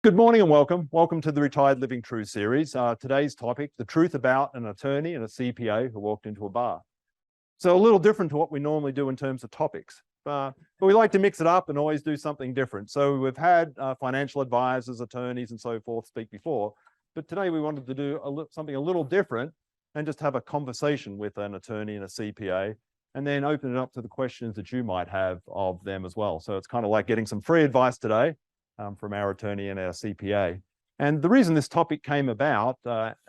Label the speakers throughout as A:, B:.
A: Good morning and welcome. Welcome to the Retired Living True series. Today's topic, the truth about an attorney and a CPA who walked into a bar. So a little different to what we normally do in terms of topics, but we like to mix it up and always do something different. So we've had financial advisors, attorneys and so forth speak before, but today we wanted to do something a little different and just have a conversation with an attorney and a CPA and then open it up to the questions that you might have of them as well. So it's kind of like getting some free advice today from our attorney and our CPA. And the reason this topic came about,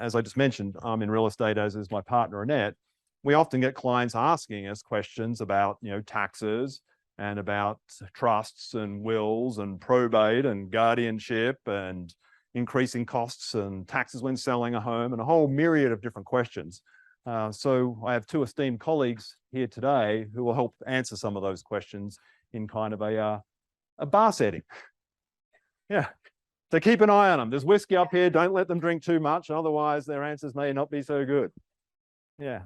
A: as I just mentioned, I'm in real estate, as is my partner, Annette. We often get clients asking us questions about, taxes and about trusts and wills and probate and guardianship and increasing costs and taxes when selling a home and a whole myriad of different questions. So I have two esteemed colleagues here today who will help answer some of those questions in kind of a bar setting. Yeah, so keep an eye on them. There's whiskey up here. Don't let them drink too much. Otherwise, their answers may not be so good. Yeah.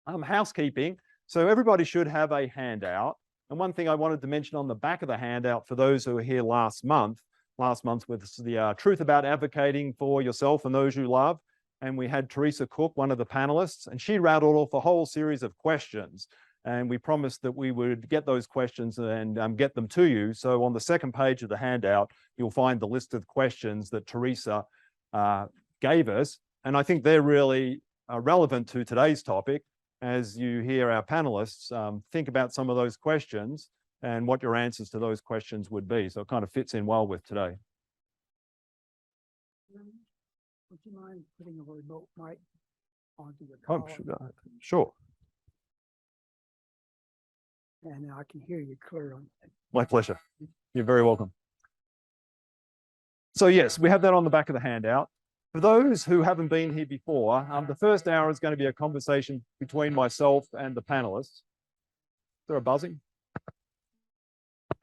A: Housekeeping. So everybody should have a handout. And one thing I wanted to mention on the back of the handout for those who were here last month with the truth about advocating for yourself and those you love. And we had Teresa Cook, one of the panelists, and she rattled off a whole series of questions. And we promised that we would get those questions and get them to you. So on the second page of the handout, you'll find the list of questions that Teresa gave us. And I think they're really relevant to today's topic. As you hear our panelists think about some of those questions and what your answers to those questions would be. So it kind of fits in well with today.
B: Would you mind putting a remote mic onto the call?
A: Oh, sure.
B: And I can hear you clearly.
A: My pleasure. You're very welcome. So yes, we have that on the back of the handout. For those who haven't been here before, the first hour is going to be a conversation between myself and the panelists. Is there a buzzing? I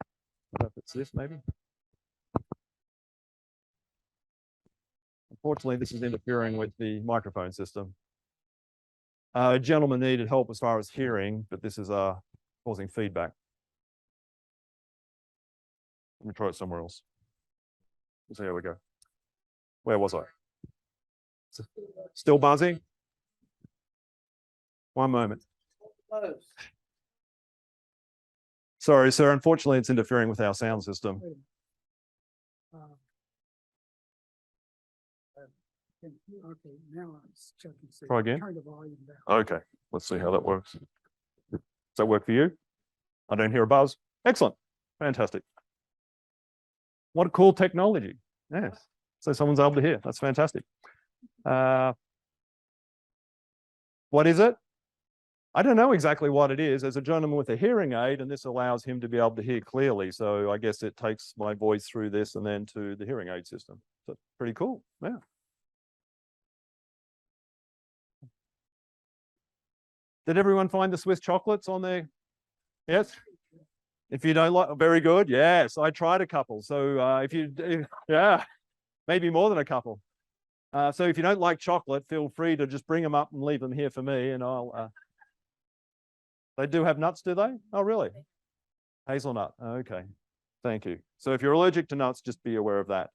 A: don't know if it's this, maybe. Unfortunately, this is interfering with the microphone system. A gentleman needed help as far as hearing, but this is causing feedback. Let me try it somewhere else. So here we go. Where was I? Still buzzing? One moment. Sorry, sir. Unfortunately, it's interfering with our sound system.
B: Okay, now it's checking.
A: Try again.
B: Turn the volume down.
A: Okay, let's see how that works. Does that work for you? I don't hear a buzz. Excellent. Fantastic. What a cool technology. Yes. So someone's able to hear. That's fantastic. What is it? I don't know exactly what it is. There's a gentleman with a hearing aid, and this allows him to be able to hear clearly. So I guess it takes my voice through this and then to the hearing aid system. So pretty cool. Yeah. Did everyone find the Swiss chocolates on there? Yes? If you don't like, very good. Yes, I tried a couple. So yeah, maybe more than a couple. So if you don't like chocolate, feel free to just bring them up and leave them here for me and I'll, they do have nuts, do they? Oh, really? Hazelnut. Okay. Thank you. So if you're allergic to nuts, just be aware of that.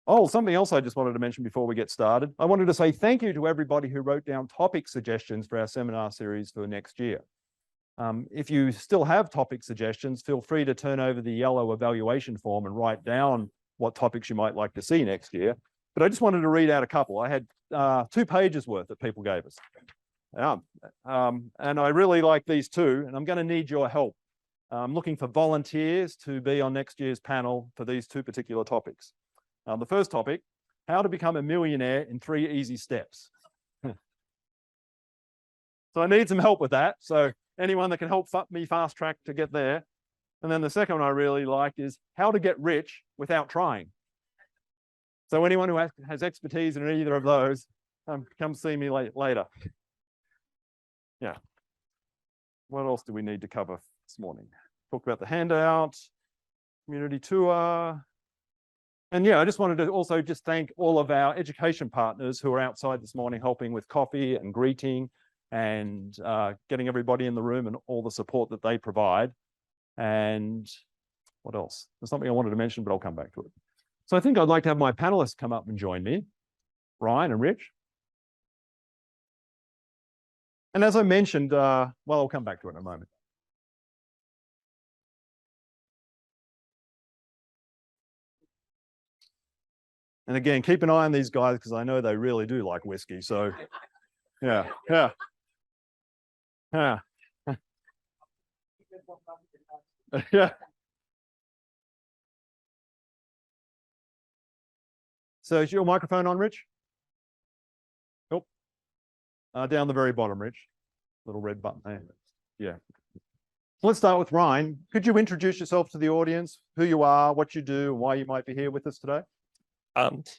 A: Oh, something else I just wanted to mention before we get started. I wanted to say thank you to everybody who wrote down topic suggestions for our seminar series for next year. If you still have topic suggestions, feel free to turn over the yellow evaluation form and write down what topics you might like to see next year. But I just wanted to read out a couple. I had 2 pages worth that people gave us. And I really like these two, and I'm going to need your help. I'm looking for volunteers to be on next year's panel for these 2 particular topics. The first topic, how to become a millionaire in 3 easy steps. So I need some help with that. So anyone that can help me fast track to get there. And then the second one I really like is how to get rich without trying. So anyone who has expertise in either of those, come see me later. Yeah. What else do we need to cover this morning? Talk about the handout, community tour. And yeah, I just wanted to also just thank all of our education partners who are outside this morning helping with coffee and greeting and getting everybody in the room and all the support that they provide. And what else? There's something I wanted to mention, but I'll come back to it. So I think I'd like to have my panelists come up and join me, Ryan and Rich. And as I mentioned, well, I'll come back to it in a moment. And again, keep an eye on these guys because I know they really do like whiskey. So yeah. Yeah. So is your microphone on, Rich? Nope. Down the very bottom, Rich. Little red button there. Yeah. Let's start with Ryan. Could you introduce yourself to the audience, who you are, what you do, and why you might be here with us today?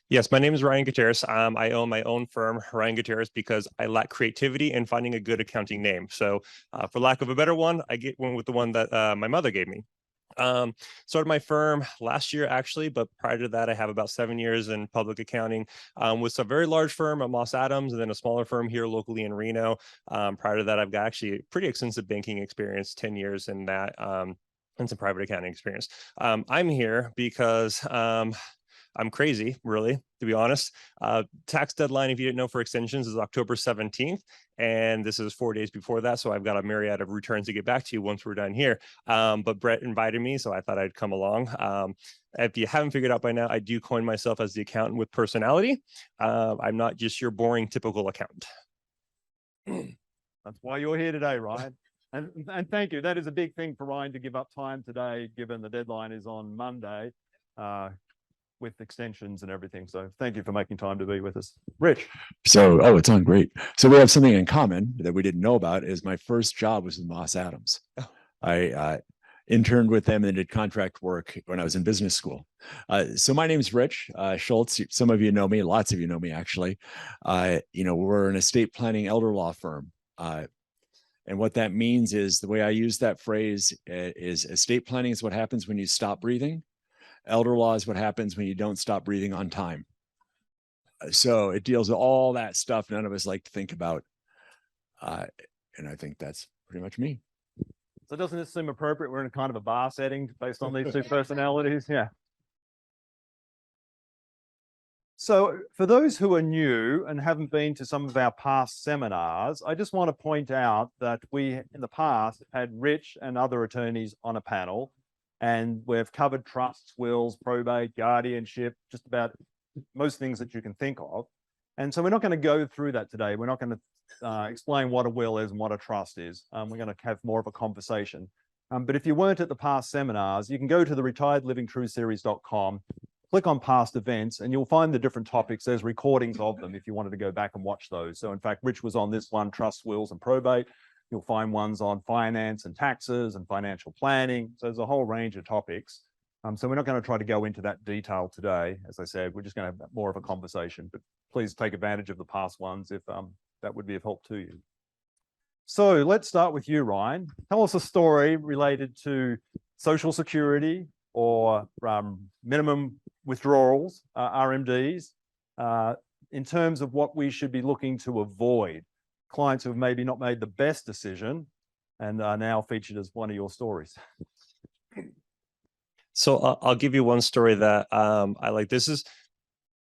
C: Yes, my name is Ryan Gutierrez. I own my own firm, Ryan Gutierrez, because I lack creativity in finding a good accounting name. So for lack of a better one, I get one with the one that my mother gave me. Started my firm last year, actually, but prior to that, I have about 7 years in public accounting with a very large firm at Moss Adams and then a smaller firm here locally in Reno. Prior to that, I've got actually pretty extensive banking experience, 10 years in that, and some private accounting experience. I'm here because I'm crazy, really, to be honest. Tax deadline, if you didn't know, for extensions is October 17th. And this is 4 days before that. So I've got a myriad of returns to get back to you once we're done here. But Brett invited me, so I thought I'd come along. If you haven't figured out by now, I do coin myself as the accountant with personality. I'm not just your boring, typical accountant.
A: That's why you're here today, Ryan. And thank you. That is a big thing for Ryan to give up time today, given the deadline is on Monday. With extensions and everything. So thank you for making time to be with us. Rich.
D: So, it's on great. So we have something in common that we didn't know about is my first job was with Moss Adams. I interned with them and did contract work when I was in business school. So my name's Rich Schultz. Some of you know me, lots of you know me actually. We're an estate planning elder law firm. And what that means is the way I use that phrase is estate planning is what happens when you stop breathing. Elder law is what happens when you don't stop breathing on time. So it deals with all that stuff none of us like to think about. And I think that's pretty much me.
A: So doesn't it seem appropriate? We're in a kind of a bar setting based on these two personalities. Yeah. So for those who are new and haven't been to some of our past seminars, I just want to point out that we in the past had Rich and other attorneys on a panel. And we've covered trusts, wills, probate, guardianship, just about most things that you can think of. And so we're not going to go through that today. We're not going to explain what a will is and what a trust is. We're going to have more of a conversation. But if you weren't at the past seminars, you can go to the retiredlivingtrueseries.com, click on past events, and you'll find the different topics. There's recordings of them if you wanted to go back and watch those. So in fact, Rich was on this one, trust, wills, and probate. You'll find ones on finance and taxes and financial planning. So there's a whole range of topics. So we're not going to try to go into that detail today. As I said, we're just going to have more of a conversation, but please take advantage of the past ones if that would be of help to you. So let's start with you, Ryan. Tell us a story related to Social Security or minimum withdrawals, RMDs, in terms of what we should be looking to avoid. Clients who have maybe not made the best decision and are now featured as one of your stories.
C: So I'll give you one story that I like. This is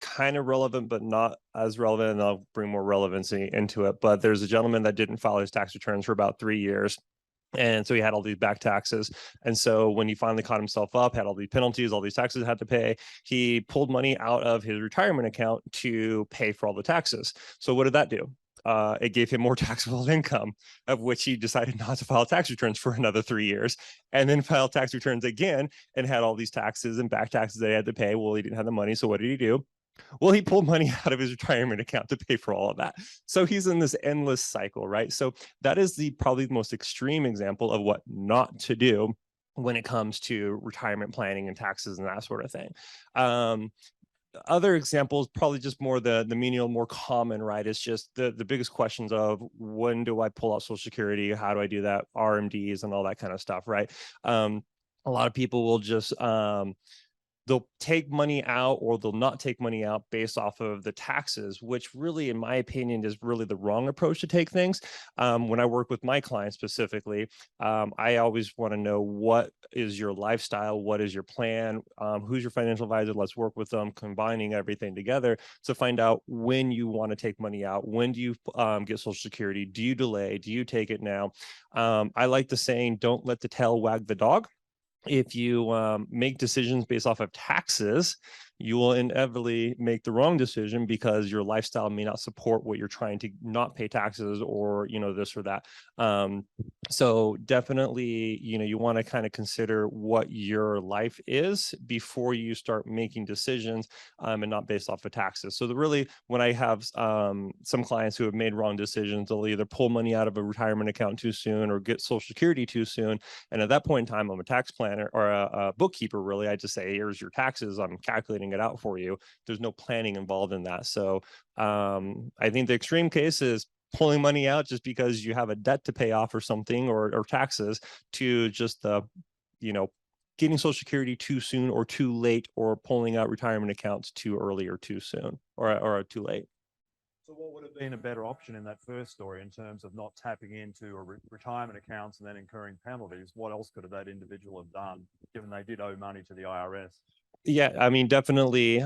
C: kind of relevant, but not as relevant, and I'll bring more relevancy into it. But there's a gentleman that didn't file his tax returns for about 3 years. And so he had all these back taxes. And so when he finally caught himself up, had all these penalties, all these taxes had to pay, he pulled money out of his retirement account to pay for all the taxes. So what did that do? It gave him more taxable income, of which he decided not to file tax returns for another 3 years, and then filed tax returns again and had all these taxes and back taxes that he had to pay. Well, he didn't have the money. So what did he do? Well, he pulled money out of his retirement account to pay for all of that. So he's in this endless cycle, right? So that is probably the most extreme example of what not to do when it comes to retirement planning and taxes and that sort of thing. Other examples, probably just more the menial, more common, right? It's just the biggest questions of when do I pull out Social Security? How do I do that? RMDs and all that kind of stuff, right? A lot of people will just they'll take money out or they'll not take money out based off of the taxes, which really, in my opinion, is really the wrong approach to take things. When I work with my clients specifically, I always want to know, what is your lifestyle? What is your plan? Who's your financial advisor? Let's work with them, combining everything together to find out when you want to take money out. When do you get Social Security? Do you delay? Do you take it now? I like the saying, don't let the tail wag the dog. If you make decisions based off of taxes, you will inevitably make the wrong decision because your lifestyle may not support what you're trying to not pay taxes, or, this or that. So definitely, you want to kind of consider what your life is before you start making decisions, and not based off of taxes. So really, when I have some clients who have made wrong decisions, they'll either pull money out of a retirement account too soon or get Social Security too soon. And at that point in time, I'm a tax planner or a bookkeeper, really. I just say, here's your taxes. I'm calculating it out for you. There's no planning involved in that. So I think the extreme case is pulling money out just because you have a debt to pay off or something, or taxes, to just getting Social Security too soon or too late, or pulling out retirement accounts too early or too soon, or too late.
A: So what would have been a better option in that first story in terms of not tapping into a retirement accounts and then incurring penalties? What else could have that individual have done, given they did owe money to the IRS?
C: Yeah, I mean, definitely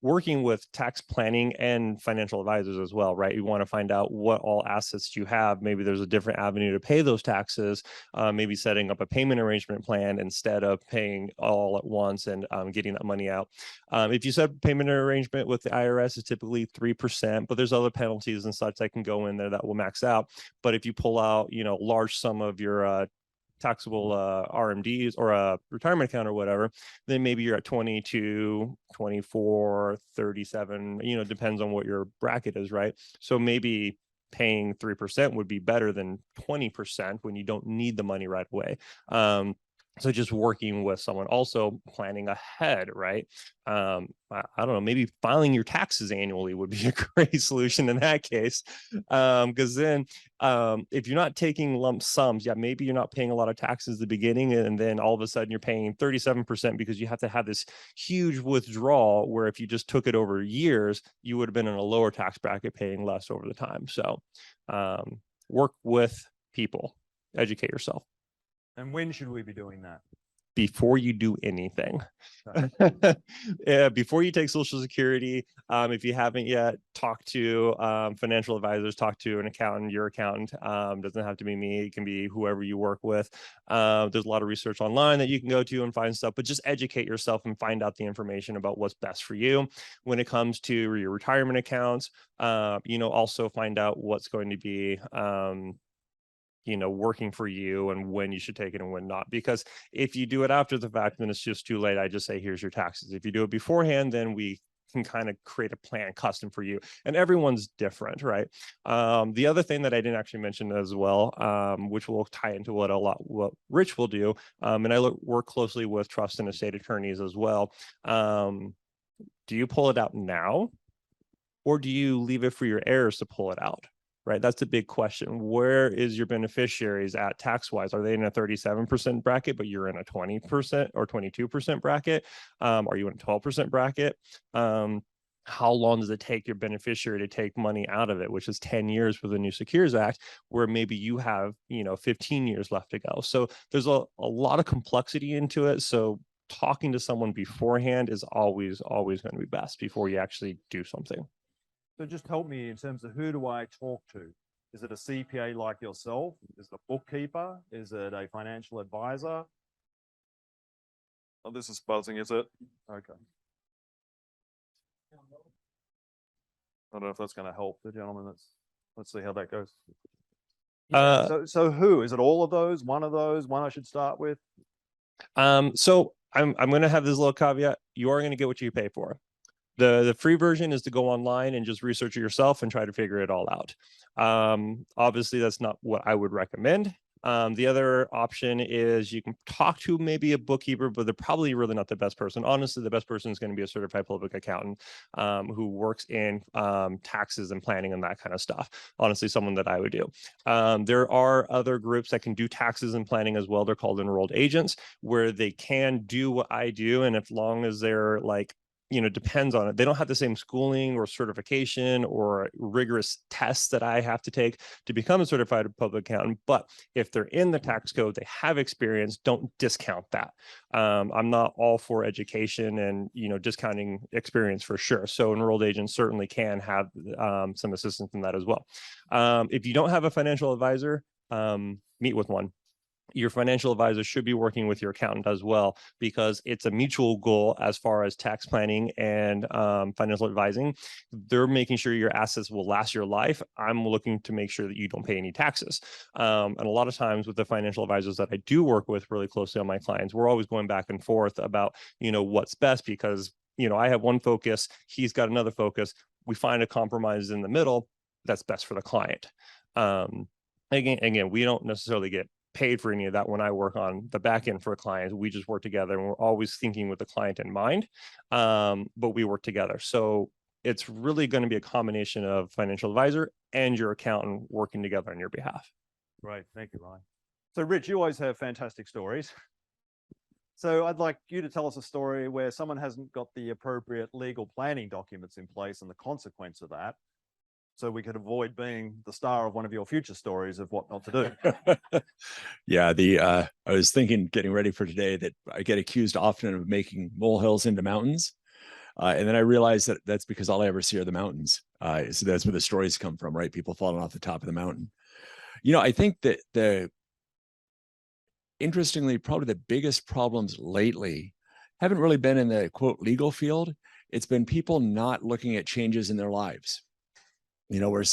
C: working with tax planning and financial advisors as well, right? You want to find out what all assets you have. Maybe there's a different avenue to pay those taxes, maybe setting up a payment arrangement plan instead of paying all at once and getting that money out. If you set up a payment arrangement with the IRS, it's typically 3%, but there's other penalties and such that can go in there that will max out. But if you pull out, large sum of your taxable RMDs or a retirement account or whatever, then maybe you're at 22, 24, 37, depends on what your bracket is, right? So maybe paying 3% would be better than 20% when you don't need the money right away. So just working with someone, also planning ahead, right? I don't know, maybe filing your taxes annually would be a great solution in that case. Because then if you're not taking lump sums, yeah, maybe you're not paying a lot of taxes at the beginning, and then all of a sudden you're paying 37% because you have to have this huge withdrawal, where if you just took it over years, you would have been in a lower tax bracket paying less over the time. So work with people, educate yourself.
A: And when should we be doing that?
C: Before you do anything. Yeah, before you take Social Security, if you haven't yet, talk to financial advisors, talk to an accountant, your accountant. Doesn't have to be me, it can be whoever you work with. There's a lot of research online that you can go to and find stuff, but just educate yourself and find out the information about what's best for you. When it comes to your retirement accounts, also find out what's going to be working for you, and when you should take it and when not. Because if you do it after the fact, then it's just too late. I just say, here's your taxes. If you do it beforehand, then we can kind of create a plan custom for you, and everyone's different, right? The other thing that I didn't actually mention as well, which will tie into what Rich will do, and I work closely with trust and estate attorneys as well. Do you pull it out now, or do you leave it for your heirs to pull it out? Right, that's the big question. Where is your beneficiaries at tax-wise? Are they in a 37% bracket, but you're in a 20% or 22% bracket? Are you in a 12% bracket? How long does it take your beneficiary to take money out of it, which is 10 years with the new Secures Act, where maybe you have 15 years left to go. So there's a lot of complexity into it. So talking to someone beforehand is always going to be best before you actually do something.
A: So just help me in terms of, who do I talk to? Is it a CPA like yourself? Is it a bookkeeper? Is it a financial advisor? Oh, this is buzzing, is it? Okay. I don't know if that's going to help the gentleman. Let's see how that goes. So who? Is it all of those? One of those? One I should start with?
C: So I'm going to have this little caveat. You are going to get what you pay for. The free version is to go online and just research it yourself and try to figure it all out. Obviously, that's not what I would recommend. The other option is you can talk to maybe a bookkeeper, but they're probably really not the best person. Honestly, the best person is going to be a certified public accountant who works in taxes and planning and that kind of stuff. Honestly, someone that I would do. There are other groups that can do taxes and planning as well. They're called enrolled agents, where they can do what I do. And as long as they're like, depends on it. They don't have the same schooling or certification or rigorous tests that I have to take to become a certified public accountant. But if they're in the tax code, they have experience, don't discount that. I'm not all for education and, discounting experience for sure. So enrolled agents certainly can have some assistance in that as well. If you don't have a financial advisor, meet with one. Your financial advisor should be working with your accountant as well, because it's a mutual goal as far as tax planning and financial advising. They're making sure your assets will last your life. I'm looking to make sure that you don't pay any taxes. And a lot of times with the financial advisors that I do work with really closely on my clients, we're always going back and forth about, what's best, because, I have one focus, he's got another focus. We find a compromise in the middle that's best for the client. Again, we don't necessarily get paid for any of that when I work on the back end for clients. We just work together, and we're always thinking with the client in mind, but we work together. So it's really going to be a combination of financial advisor and your accountant working together on your behalf.
A: Great. Thank you, Ryan. So Rich, you always have fantastic stories. So I'd like you to tell us a story where someone hasn't got the appropriate legal planning documents in place and the consequence of that, so we could avoid being the star of one of your future stories of what not to do.
D: Yeah, I was thinking, getting ready for today, that I get accused often of making molehills into mountains. And then I realized that that's because all I ever see are the mountains. So that's where the stories come from, right? People falling off the top of the mountain. I think that interestingly, probably the biggest problems lately haven't really been in the quote legal field. It's been people not looking at changes in their lives. Where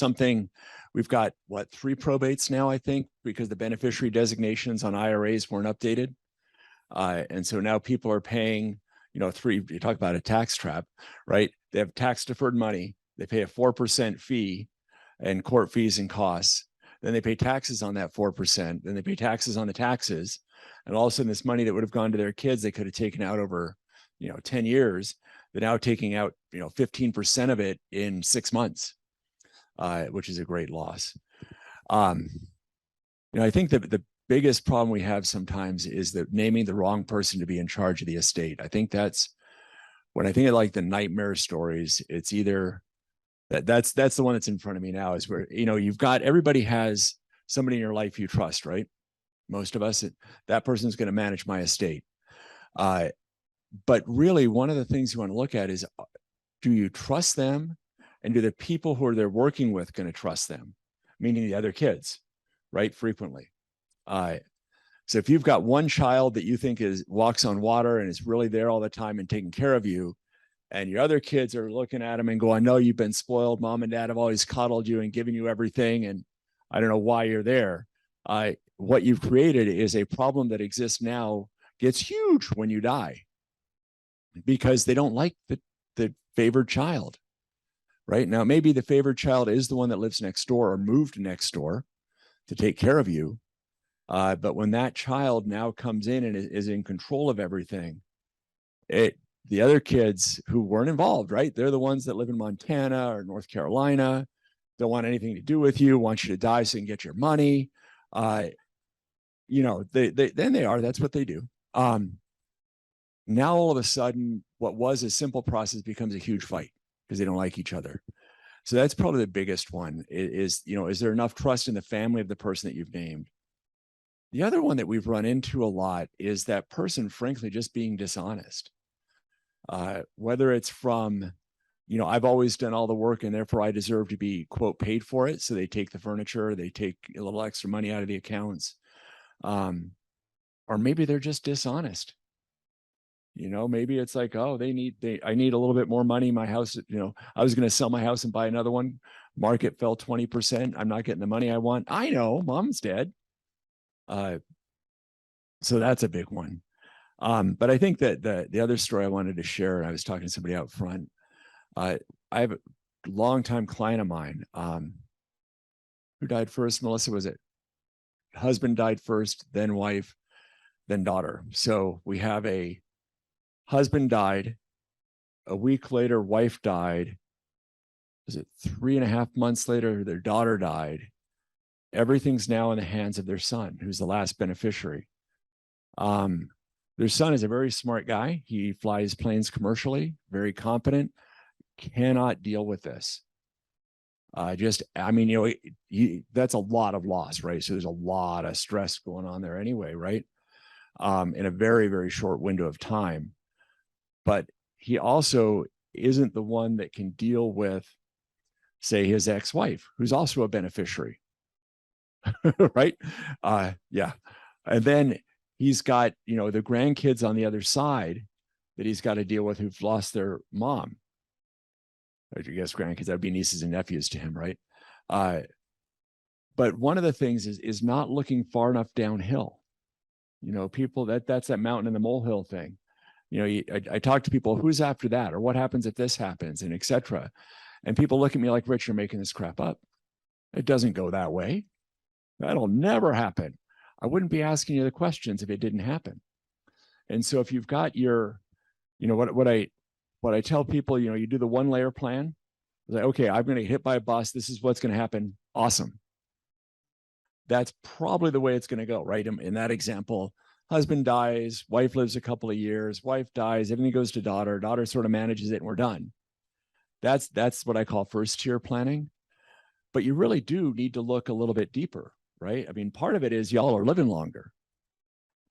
D: we've got 3 probates now, I think, because the beneficiary designations on IRAs weren't updated. And so now people are paying, you talk about a tax trap, right? They have tax deferred money. They pay a 4% fee and court fees and costs. Then they pay taxes on that 4%. Then they pay taxes on the taxes. And all of a sudden, this money that would have gone to their kids, they could have taken out over, 10 years. They're now taking out, 15% of it in 6 months. Which is a great loss. I think that the biggest problem we have sometimes is that naming the wrong person to be in charge of the estate. I think that's when I think of like the nightmare stories. It's either that's the one that's in front of me now, is where you've got, everybody has somebody in your life you trust, right? Most of us, that person's going to manage my estate. But really, one of the things you want to look at is, do you trust them? And do the people who they're working with going to trust them? Meaning the other kids, right? Frequently. So if you've got one child that you think walks on water and is really there all the time and taking care of you, and your other kids are looking at him and go, I know you've been spoiled. Mom and dad have always coddled you and given you everything, and I don't know why you're there. What you've created is a problem that exists now, gets huge when you die, because they don't like the favored child. Right now, maybe the favored child is the one that lives next door or moved next door to take care of you. But when that child now comes in and is in control of everything, the other kids who weren't involved, right? They're the ones that live in Montana or North Carolina, don't want anything to do with you, want you to die so you can get your money. Then they are, that's what they do. Now all of a sudden, what was a simple process becomes a huge fight, because they don't like each other. So that's probably the biggest one is there enough trust in the family of the person that you've named? The other one that we've run into a lot is that person, frankly, just being dishonest. Whether it's from, I've always done all the work and therefore I deserve to be, quote, paid for it. So they take the furniture, they take a little extra money out of the accounts. Or maybe they're just dishonest. Maybe it's like, oh, I need a little bit more money. My house, I was going to sell my house and buy another one. Market fell 20%. I'm not getting the money I want. I know, mom's dead. So that's a big one. But I think that the other story I wanted to share, I was talking to somebody out front. I have a longtime client of mine, who died first, Melissa, was it husband died first, then wife, then daughter. So we have a husband died. A week later, wife died. Was it 3.5 months later, their daughter died? Everything's now in the hands of their son, who's the last beneficiary. Their son is a very smart guy. He flies planes commercially, very competent, cannot deal with this. I mean, that's a lot of loss, right? So there's a lot of stress going on there anyway, right? In a very, very short window of time. But he also isn't the one that can deal with, say, his ex-wife, who's also a beneficiary, right? Yeah. And then he's got, the grandkids on the other side that he's got to deal with who've lost their mom. I guess grandkids, that'd be nieces and nephews to him, right? But one of the things is not looking far enough downhill. People, that's that mountain and the molehill thing. I talk to people, who's after that? Or what happens if this happens, and et cetera. And people look at me like, Rich, you're making this crap up. It doesn't go that way. That'll never happen. I wouldn't be asking you the questions if it didn't happen. And so if you've got your, what I tell people, you do the 1-layer plan. Like, okay, I'm going to get hit by a bus. This is what's going to happen. Awesome. That's probably the way it's going to go, right? In that example, husband dies, wife lives a couple of years, wife dies, everything goes to daughter, daughter sort of manages it, and we're done. That's what I call first tier planning. But you really do need to look a little bit deeper, right? I mean, part of it is y'all are living longer.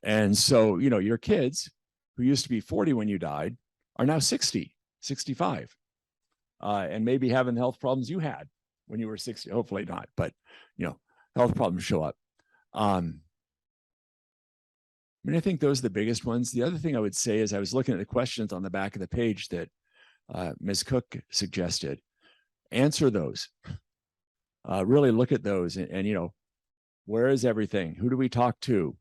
D: And so, your kids who used to be 40 when you died are now 60, 65, and maybe having the health problems you had when you were 60, hopefully not, but, health problems show up. I mean, I think those are the biggest ones. The other thing I would say is I was looking at the questions on the back of the page that Ms. Cook suggested. Answer those. Really look at those and where is everything? Who do we talk to?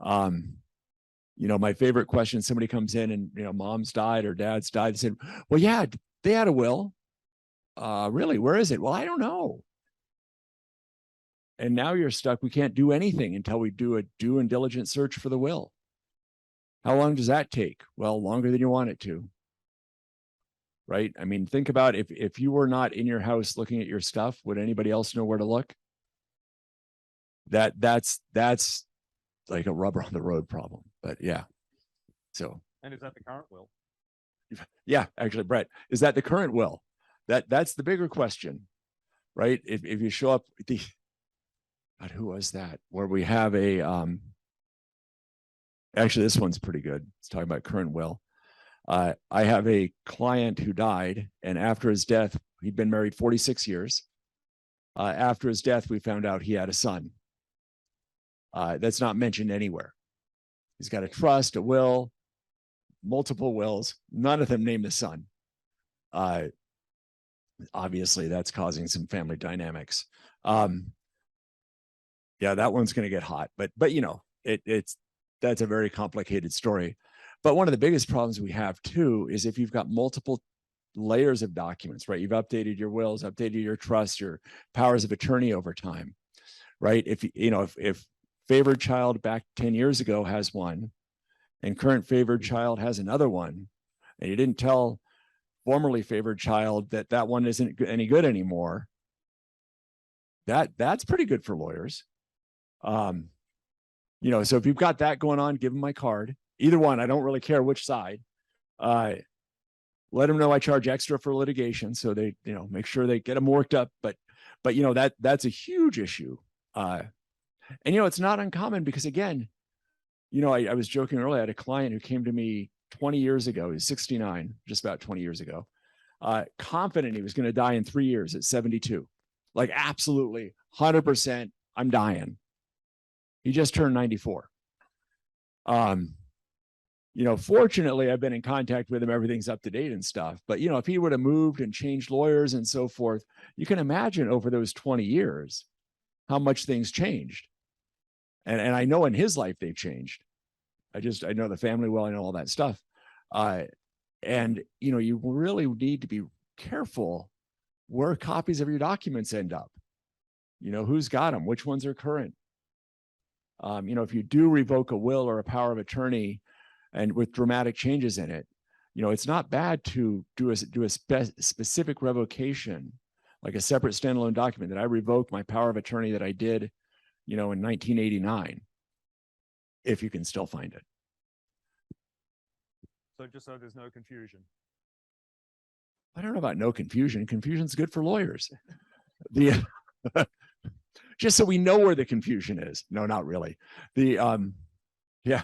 D: My favorite question, somebody comes in and, mom's died or dad's died. They said, well, yeah, they had a will. Really, where is it? Well, I don't know. And now you're stuck. We can't do anything until we do a due and diligent search for the will. How long does that take? Well, longer than you want it to. Right? I mean, think about if you were not in your house looking at your stuff, would anybody else know where to look? That's like a rubber on the road problem. But yeah. So.
A: And is that the current will?
D: Yeah, actually, Brett, is that the current will? That's the bigger question, right? If you show up, God, who was that? Where we have a actually, this one's pretty good. It's talking about current will. I have a client who died, and after his death, he'd been married 46 years. After his death, we found out he had a son. That's not mentioned anywhere. He's got a trust, a will, multiple wills. None of them name the son. Obviously, that's causing some family dynamics. Yeah, that one's going to get hot, but that's a very complicated story. But one of the biggest problems we have too is if you've got multiple layers of documents, right? You've updated your wills, updated your trust, your powers of attorney over time, right? If favored child back 10 years ago has one, and current favored child has another one, and you didn't tell formerly favored child that one isn't any good anymore, that's pretty good for lawyers. So if you've got that going on, give them my card. Either one, I don't really care which side. Let them know I charge extra for litigation, so they, make sure they get them worked up. But that's a huge issue. And it's not uncommon because again, I was joking earlier. I had a client who came to me 20 years ago. He's 69, just about 20 years ago, confident he was going to die in 3 years at 72. Like absolutely 100%, I'm dying. He just turned 94. Fortunately, I've been in contact with him. Everything's up to date and stuff. But, if he would have moved and changed lawyers and so forth, you can imagine over those 20 years how much things changed. And I know in his life they've changed. I know the family well. I know all that stuff. And, you really need to be careful where copies of your documents end up. Who's got them? Which ones are current? You know, if you do revoke a will or a power of attorney and with dramatic changes in it, you know, it's not bad to do a specific revocation, like a separate standalone document that I revoked my power of attorney that I did, you know, in 1989, if you can still find it.
A: So just so there's no confusion.
D: I don't know about no confusion. Confusion's good for lawyers. The just so we know where the confusion is. No, not really. The yeah.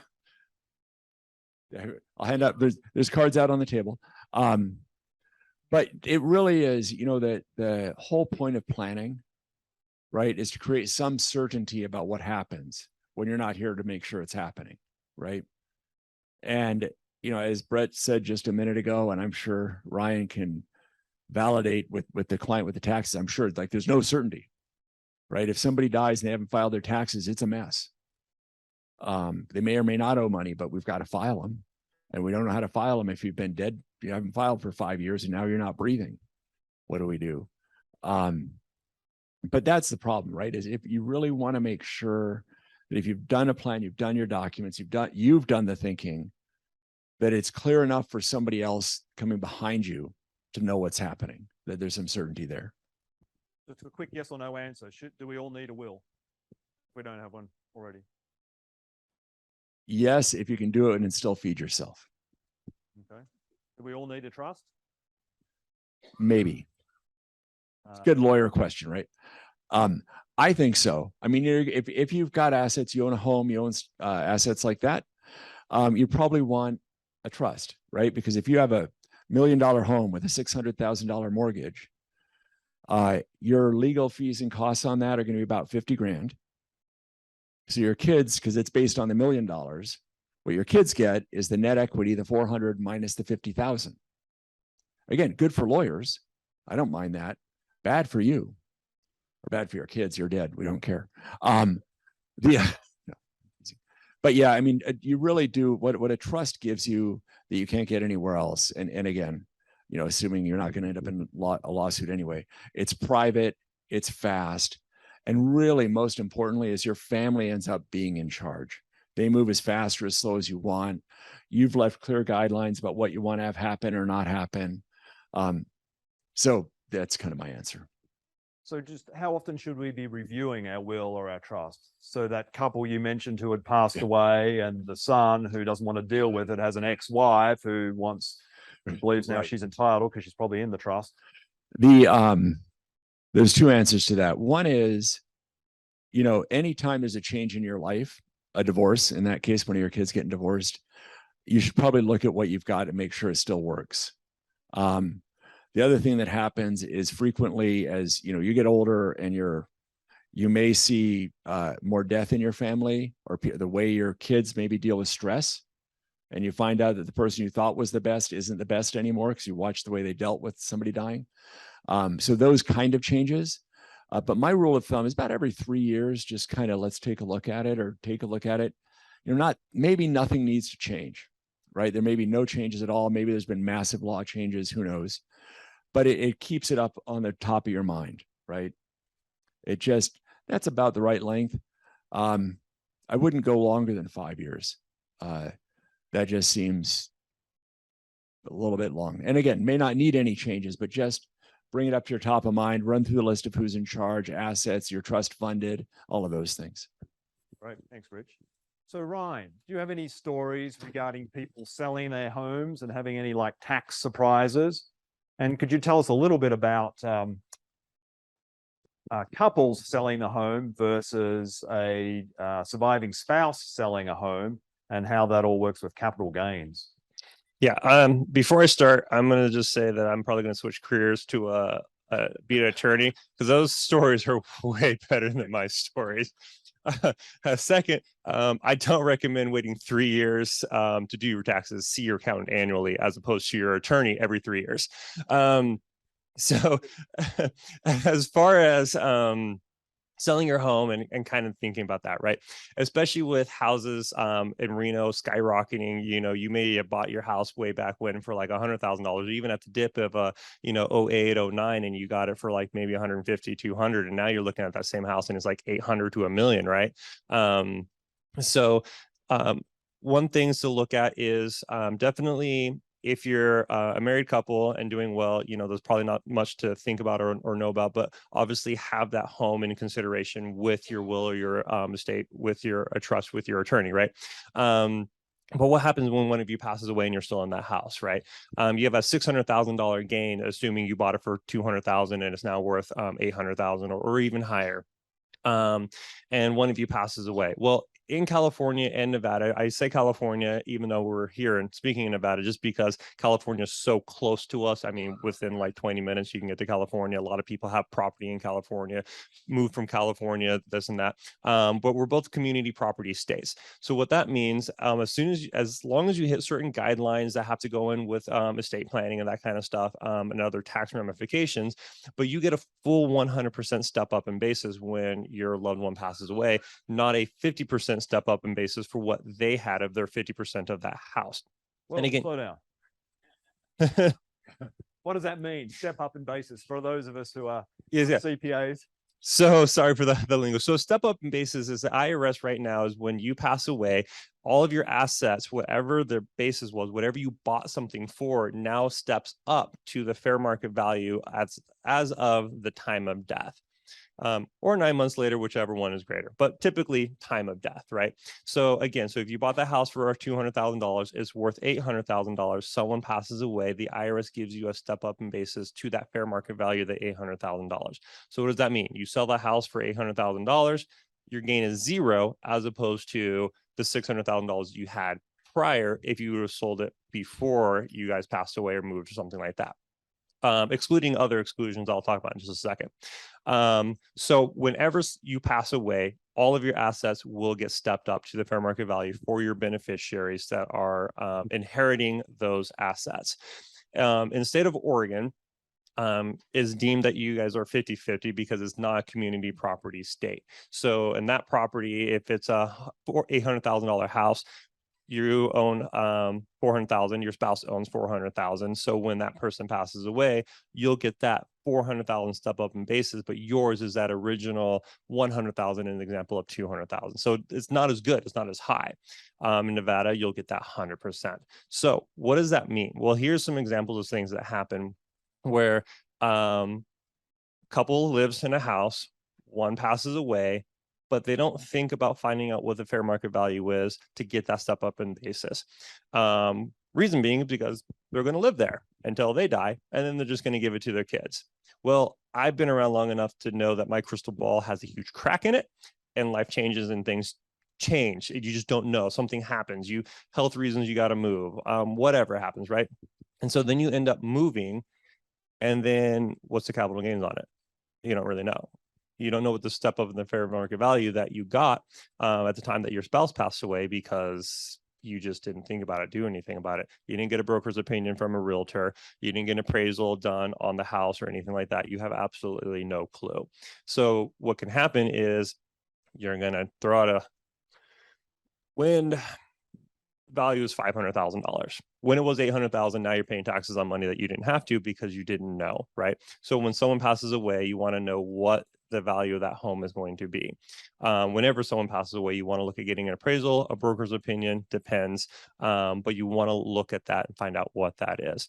D: I'll hand up. There's cards out on the table. But it really is, you know, that the whole point of planning, right, is to create some certainty about what happens when you're not here to make sure it's happening, right? And you know, as Brett said just a minute ago, and I'm sure Ryan can validate with the client with the taxes, I'm sure like there's no certainty, right? If somebody dies and they haven't filed their taxes, it's a mess. They may or may not owe money, but we've got to file them. And we don't know how to file them if you've been dead, you haven't filed for 5 years and now you're not breathing. What do we do? But that's the problem, right? Is if you really want to make sure that if you've done a plan, you've done your documents, you've done the thinking, that it's clear enough for somebody else coming behind you to know what's happening, that there's some certainty there.
A: Just a quick yes or no answer. Do we all need a will? If we don't have one already.
D: Yes, if you can do it and still feed yourself.
A: Okay. Do we all need a trust?
D: Maybe. Good lawyer question, right? I think so. I mean, if you've got assets, you own a home, you own assets like that, you probably want a trust, right? Because if you have $1 million home with a $600,000 mortgage, your legal fees and costs on that are going to be about 50 grand. So your kids, because it's based on the $1 million, what your kids get is the net equity, the 400 minus the 50,000. Again, good for lawyers. I don't mind that. Bad for you, or bad for your kids. You're dead. We don't care. But yeah, I mean, you really do what a trust gives you that you can't get anywhere else. And again, you know, assuming you're not going to end up in a lawsuit anyway, it's private, it's fast. And really, most importantly, is your family ends up being in charge. They move as fast or as slow as you want. You've left clear guidelines about what you want to have happen or not happen. So that's kind of my answer.
A: So just how often should we be reviewing our will or our trust? So that couple you mentioned who had passed away, and the son who doesn't want to deal with it has an ex-wife who believes now she's entitled because she's probably in the trust.
D: There's two answers to that. One is, you know, anytime there's a change in your life, a divorce, in that case, one of your kids getting divorced, you should probably look at what you've got and make sure it still works. The other thing that happens is frequently as, you know, you get older and you may see more death in your family, or the way your kids maybe deal with stress. And you find out that the person you thought was the best isn't the best anymore because you watched the way they dealt with somebody dying. So those kind of changes. But my rule of thumb is about every 3 years, just kind of let's take a look at it, or take a look at it. You know, maybe nothing needs to change, right? There may be no changes at all. Maybe there's been massive law changes, who knows? But it keeps it up on the top of your mind, right? That's about the right length. I wouldn't go longer than 5 years. That just seems a little bit long. And again, may not need any changes, but just bring it up to your top of mind, run through the list of who's in charge, assets, your trust funded, all of those things.
A: Right. Thanks, Rich. So Ryan, do you have any stories regarding people selling their homes and having any like tax surprises? And could you tell us a little bit about couples selling the home versus a surviving spouse selling a home, and how that all works with capital gains?
C: Yeah. Before I start, I'm going to just say that I'm probably going to switch careers to be an attorney, because those stories are way better than my stories. Second, I don't recommend waiting 3 years to do your taxes. See your accountant annually as opposed to your attorney every 3 years. So as far as selling your home and kind of thinking about that, right? Especially with houses in Reno skyrocketing, you know, you may have bought your house way back when for like $100,000, even at the dip of 08, 09, and you got it for like maybe 150, 200, and now you're looking at that same house and it's like 800 to $1 million, right? So one things to look at is definitely if you're a married couple and doing well, there's probably not much to think about or know about, but obviously have that home in consideration with your will or your estate, with your trust with your attorney, right? But what happens when one of you passes away and you're still in that house, right? You have a $600,000 gain, assuming you bought it for $200,000 and it's now worth $800,000 or even higher. And one of you passes away. Well, in California and Nevada, I say California, even though we're here and speaking in Nevada, just because California is so close to us. I mean, within like 20 minutes, you can get to California. A lot of people have property in California, moved from California, this and that. But we're both community property states. So what that means, as long as you hit certain guidelines that have to go in with estate planning and that kind of stuff, and other tax ramifications, but you get a full 100% step up in basis when your loved one passes away, not a 50% step up in basis for what they had of their 50% of that house.
A: Well,
C: and again,
A: slow down. What does that mean? Step up in basis for those of us who are CPAs.
C: So sorry for the lingo. So step up in basis is the IRS right now is when you pass away, all of your assets, whatever their basis was, whatever you bought something for, now steps up to the fair market value as of the time of death. Or 9 months later, whichever one is greater, but typically time of death, right? So again, so if you bought the house for $200,000, it's worth $800,000. Someone passes away, the IRS gives you a step up in basis to that fair market value, the $800,000. So what does that mean? You sell the house for $800,000, your gain is zero, as opposed to the $600,000 you had prior if you would have sold it before you guys passed away or moved or something like that. Excluding other exclusions I'll talk about in just a second. So whenever you pass away, all of your assets will get stepped up to the fair market value for your beneficiaries that are inheriting those assets. In the state of Oregon, is deemed that you guys are 50-50 because it's not a community property state. So in that property, if it's a $800,000 house, you own 400,000, your spouse owns 400,000. So when that person passes away, you'll get that 400,000 step up in basis, but yours is that original 100,000 in an example of 200,000. So it's not as good, it's not as high. In Nevada, you'll get that 100%. So what does that mean? Well, here's some examples of things that happen where couple lives in a house, one passes away, but they don't think about finding out what the fair market value is to get that step up in basis. Reason being is because they're going to live there until they die, and then they're just going to give it to their kids. Well, I've been around long enough to know that my crystal ball has a huge crack in it, and life changes and things change. You just don't know. Something happens. Health reasons, you got to move. Whatever happens, right? And so then you end up moving, and then what's the capital gains on it? You don't really know. You don't know what the step up in the fair market value that you got at the time that your spouse passed away because you just didn't think about it, do anything about it. You didn't get a broker's opinion from a realtor. You didn't get an appraisal done on the house or anything like that. You have absolutely no clue. So what can happen is you're going to throw out a wind value is $500,000. When it was $800,000, now you're paying taxes on money that you didn't have to because you didn't know, right? So when someone passes away, you want to know what the value of that home is going to be. Whenever someone passes away, you want to look at getting an appraisal, a broker's opinion, depends, but you want to look at that and find out what that is.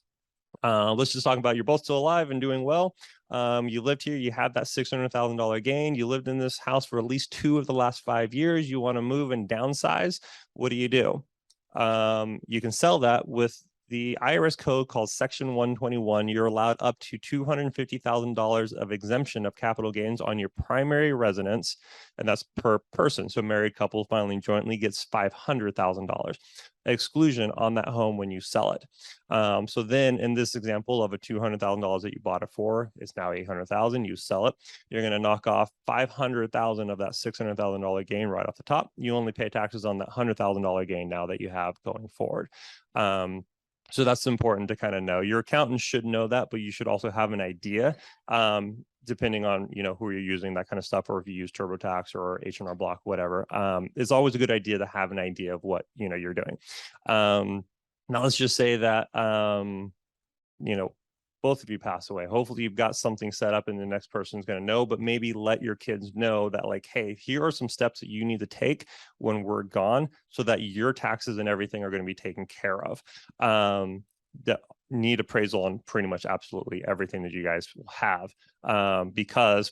C: Let's just talk about you're both still alive and doing well. You lived here, you had that $600,000 gain. You lived in this house for at least 2 of the last 5 years. You want to move and downsize. What do? You can sell that with the IRS code called Section 121. You're allowed up to $250,000 of exemption of capital gains on your primary residence, and that's per person. So married couple filing jointly gets $500,000 exclusion on that home when you sell it. So then in this example of a $200,000 that you bought it for, it's now $800,000, you sell it, you're going to knock off $500,000 of that $600,000 gain right off the top. You only pay taxes on that $100,000 gain now that you have going forward. So that's important to kind of know. Your accountant should know that, but you should also have an idea, depending on, who you're using, that kind of stuff, or if you use TurboTax or H&R Block, whatever. It's always a good idea to have an idea of what, you're doing. Now let's just say that, both of you pass away. Hopefully you've got something set up and the next person's going to know, but maybe let your kids know that like, hey, here are some steps that you need to take when we're gone so that your taxes and everything are going to be taken care of. That need appraisal on pretty much absolutely everything that you guys will have, because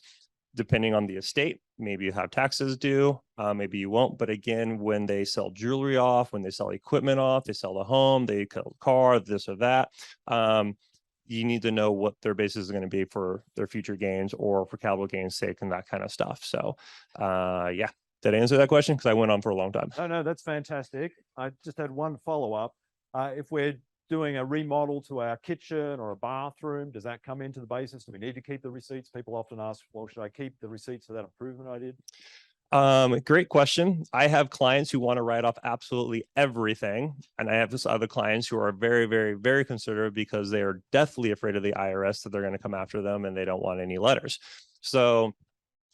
C: depending on the estate, maybe you have taxes due, maybe you won't. But again, when they sell jewelry off, when they sell equipment off, they sell the home, they sell the car, this or that, you need to know what their basis is going to be for their future gains or for capital gains sake and that kind of stuff. So yeah, did I answer that question? Because I went on for a long time.
A: No, that's fantastic. I just had one follow-up. If we're doing a remodel to our kitchen or a bathroom, does that come into the basis? Do we need to keep the receipts? People often ask, well, should I keep the receipts for that improvement I did?
C: Great question. I have clients who want to write off absolutely everything. And I have this other clients who are very, very, very conservative because they are deathly afraid of the IRS that they're going to come after them and they don't want any letters. So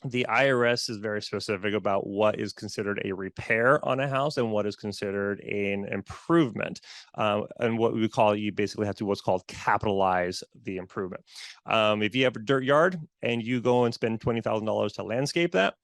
C: the IRS is very specific about what is considered a repair on a house and what is considered an improvement. And what we call, you basically have to what's called capitalize the improvement. If you have a dirt yard and you go and spend $20,000 to landscape that,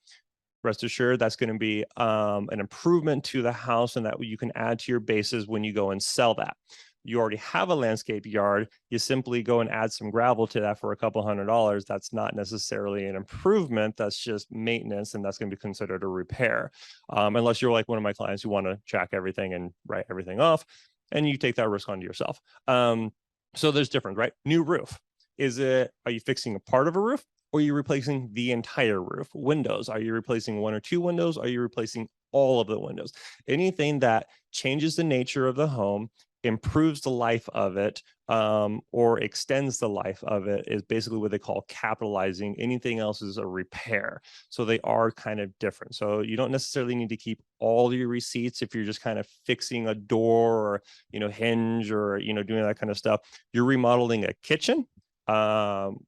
C: rest assured that's going to be an improvement to the house and that you can add to your bases when you go and sell that. You already have a landscape yard, you simply go and add some gravel to that for a couple $100. That's not necessarily an improvement, that's just maintenance, and that's going to be considered a repair. Unless you're like one of my clients who want to track everything and write everything off, and you take that risk onto yourself. So there's different, right? New roof. Are you fixing a part of a roof? Or are you replacing the entire roof? Windows, are you replacing one or two windows? Are you replacing all of the windows? Anything that changes the nature of the home, improves the life of it, or extends the life of it is basically what they call capitalizing. Anything else is a repair. So they are kind of different. So you don't necessarily need to keep all your receipts if you're just kind of fixing a door or, hinge or, doing that kind of stuff. You're remodeling a kitchen.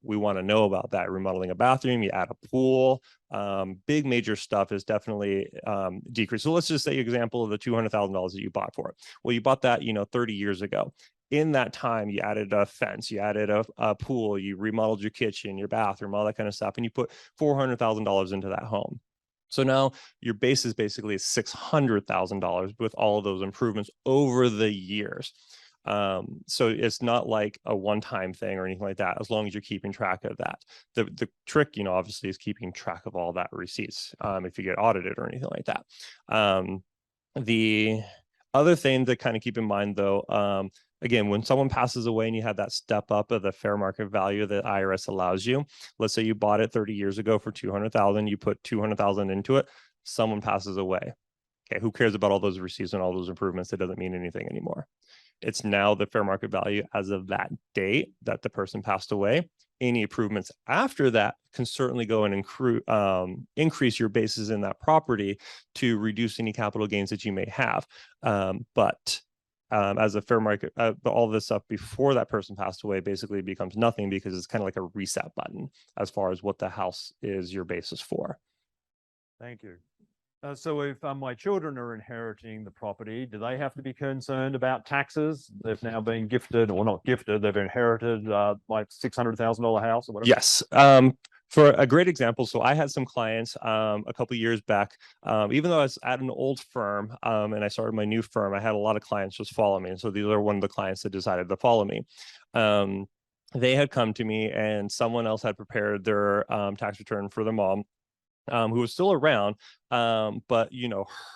C: We want to know about that. Remodeling a bathroom, you add a pool, big major stuff is definitely decreased. So let's just say example of the $200,000 that you bought for it. Well, you bought that, 30 years ago. In that time, you added a fence, you added a pool, you remodeled your kitchen, your bathroom, all that kind of stuff, and you put $400,000 into that home. So now your base is basically $600,000 with all of those improvements over the years. So it's not like a one-time thing or anything like that, as long as you're keeping track of that. The trick, obviously is keeping track of all that receipts, if you get audited or anything like that. The other thing to kind of keep in mind though, again, when someone passes away and you have that step up of the fair market value that IRS allows you, let's say you bought it 30 years ago for $200,000, you put $200,000 into it, someone passes away. Okay, who cares about all those receipts and all those improvements? It doesn't mean anything anymore. It's now the fair market value as of that date that the person passed away. Any improvements after that can certainly go and increase your basis in that property to reduce any capital gains that you may have. But as a fair market, all this stuff before that person passed away basically becomes nothing because it's kind of like a reset button as far as what the house is your basis for.
A: Thank you. So if my children are inheriting the property, do they have to be concerned about taxes? They've now been gifted, or not gifted, they've inherited like $600,000 house or whatever.
C: Yes. For a great example, so I had some clients a couple of years back, even though I was at an old firm and I started my new firm, I had a lot of clients just follow me. And so these are one of the clients that decided to follow me. They had come to me and someone else had prepared their tax return for their mom, who was still around, but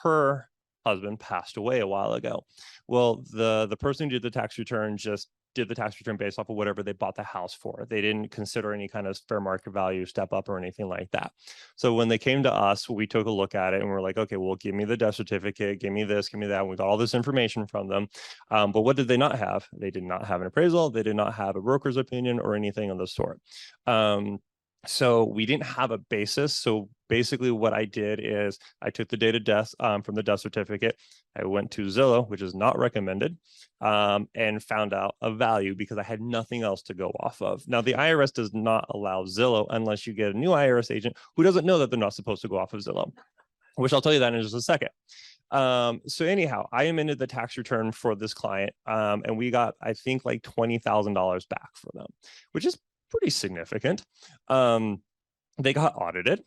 C: her husband passed away a while ago. Well, the person who did the tax return just did the tax return based off of whatever they bought the house for. They didn't consider any kind of fair market value step up or anything like that. So when they came to us, we took a look at it and we're like, okay, well, give me the death certificate, give me this, give me that. And we got all this information from them. But what did they not have? They did not have an appraisal. They did not have a broker's opinion or anything of the sort. So we didn't have a basis. So basically what I did is I took the date of death from the death certificate. I went to Zillow, which is not recommended, and found out a value because I had nothing else to go off of. Now, the IRS does not allow Zillow unless you get a new IRS agent who doesn't know that they're not supposed to go off of Zillow, which I'll tell you that in just a second. So anyhow, I amended the tax return for this client, and we got, I think, like $20,000 back for them, which is pretty significant. They got audited.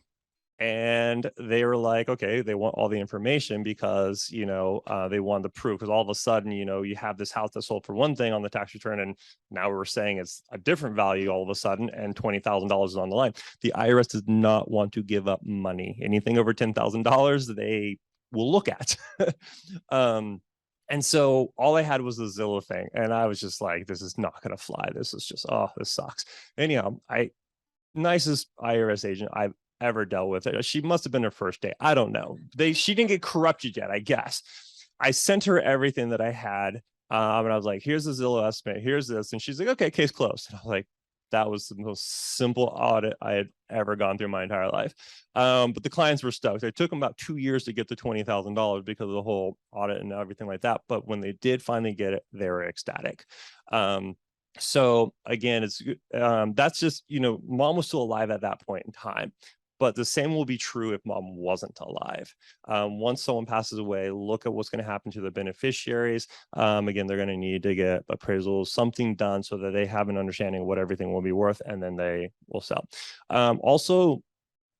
C: And they were like, okay, they want all the information because, they want the proof, because all of a sudden, you have this house that sold for one thing on the tax return, and now we're saying it's a different value all of a sudden, and $20,000 is on the line. The IRS does not want to give up money. Anything over $10,000, they will look at. And so all I had was the Zillow thing. And I was just like, this is not going to fly. This is just, oh, this sucks. Anyhow, nicest IRS agent I've ever dealt with. She must have been her first day. I don't know. She didn't get corrupted yet, I guess. I sent her everything that I had. And I was like, here's the Zillow estimate. Here's this. And she's like, okay, case closed. And I was like, that was the most simple audit I had ever gone through my entire life. But the clients were stoked. It took them about 2 years to get the $20,000 because of the whole audit and everything like that. But when they did finally get it, they were ecstatic. So again, it's that's just, mom was still alive at that point in time. But the same will be true if mom wasn't alive. Once someone passes away, look at what's going to happen to the beneficiaries. Again, they're going to need to get appraisals, something done so that they have an understanding of what everything will be worth, and then they will sell. Also,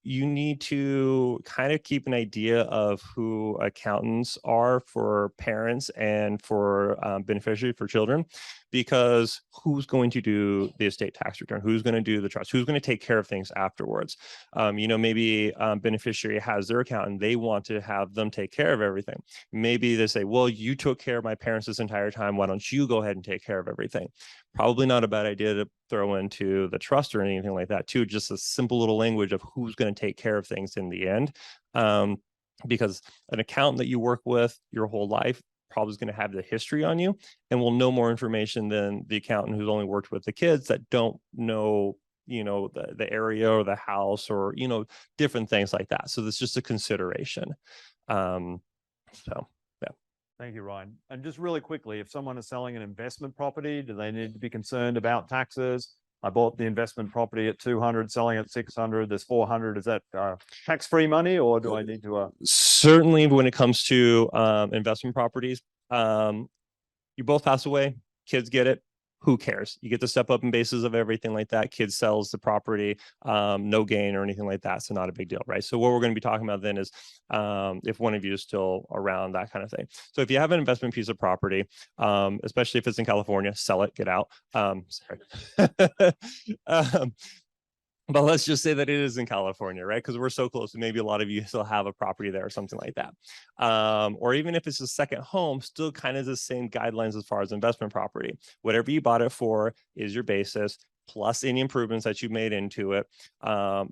C: you need to kind of keep an idea of who accountants are for parents and for beneficiaries for children, because who's going to do the estate tax return? Who's going to do the trust? Who's going to take care of things afterwards? Maybe beneficiary has their accountant. They want to have them take care of everything. Maybe they say, well, you took care of my parents this entire time. Why don't you go ahead and take care of everything? Probably not a bad idea to throw into the trust or anything like that too. Just a simple little language of who's going to take care of things in the end. Because an accountant that you work with your whole life probably is going to have the history on you and will know more information than the accountant who's only worked with the kids that don't know, the area or the house or, different things like that. So that's just a consideration.
A: Thank you, Ryan. And just really quickly, if someone is selling an investment property, do they need to be concerned about taxes? I bought the investment property at 200, selling at 600, there's 400. Is that tax-free money, or do I need to?
C: Certainly when it comes to investment properties, you both pass away, kids get it. Who cares? You get to step up in basis of everything like that. Kid sells the property, no gain or anything like that. So not a big deal, right? So what we're going to be talking about then is if one of you is still around, that kind of thing. So if you have an investment piece of property, especially if it's in California, sell it, get out. Sorry. But let's just say that it is in California, right? Because we're so close. Maybe a lot of you still have a property there or something like that. Or even if it's a second home, still kind of the same guidelines as far as investment property. Whatever you bought it for is your basis, plus any improvements that you made into it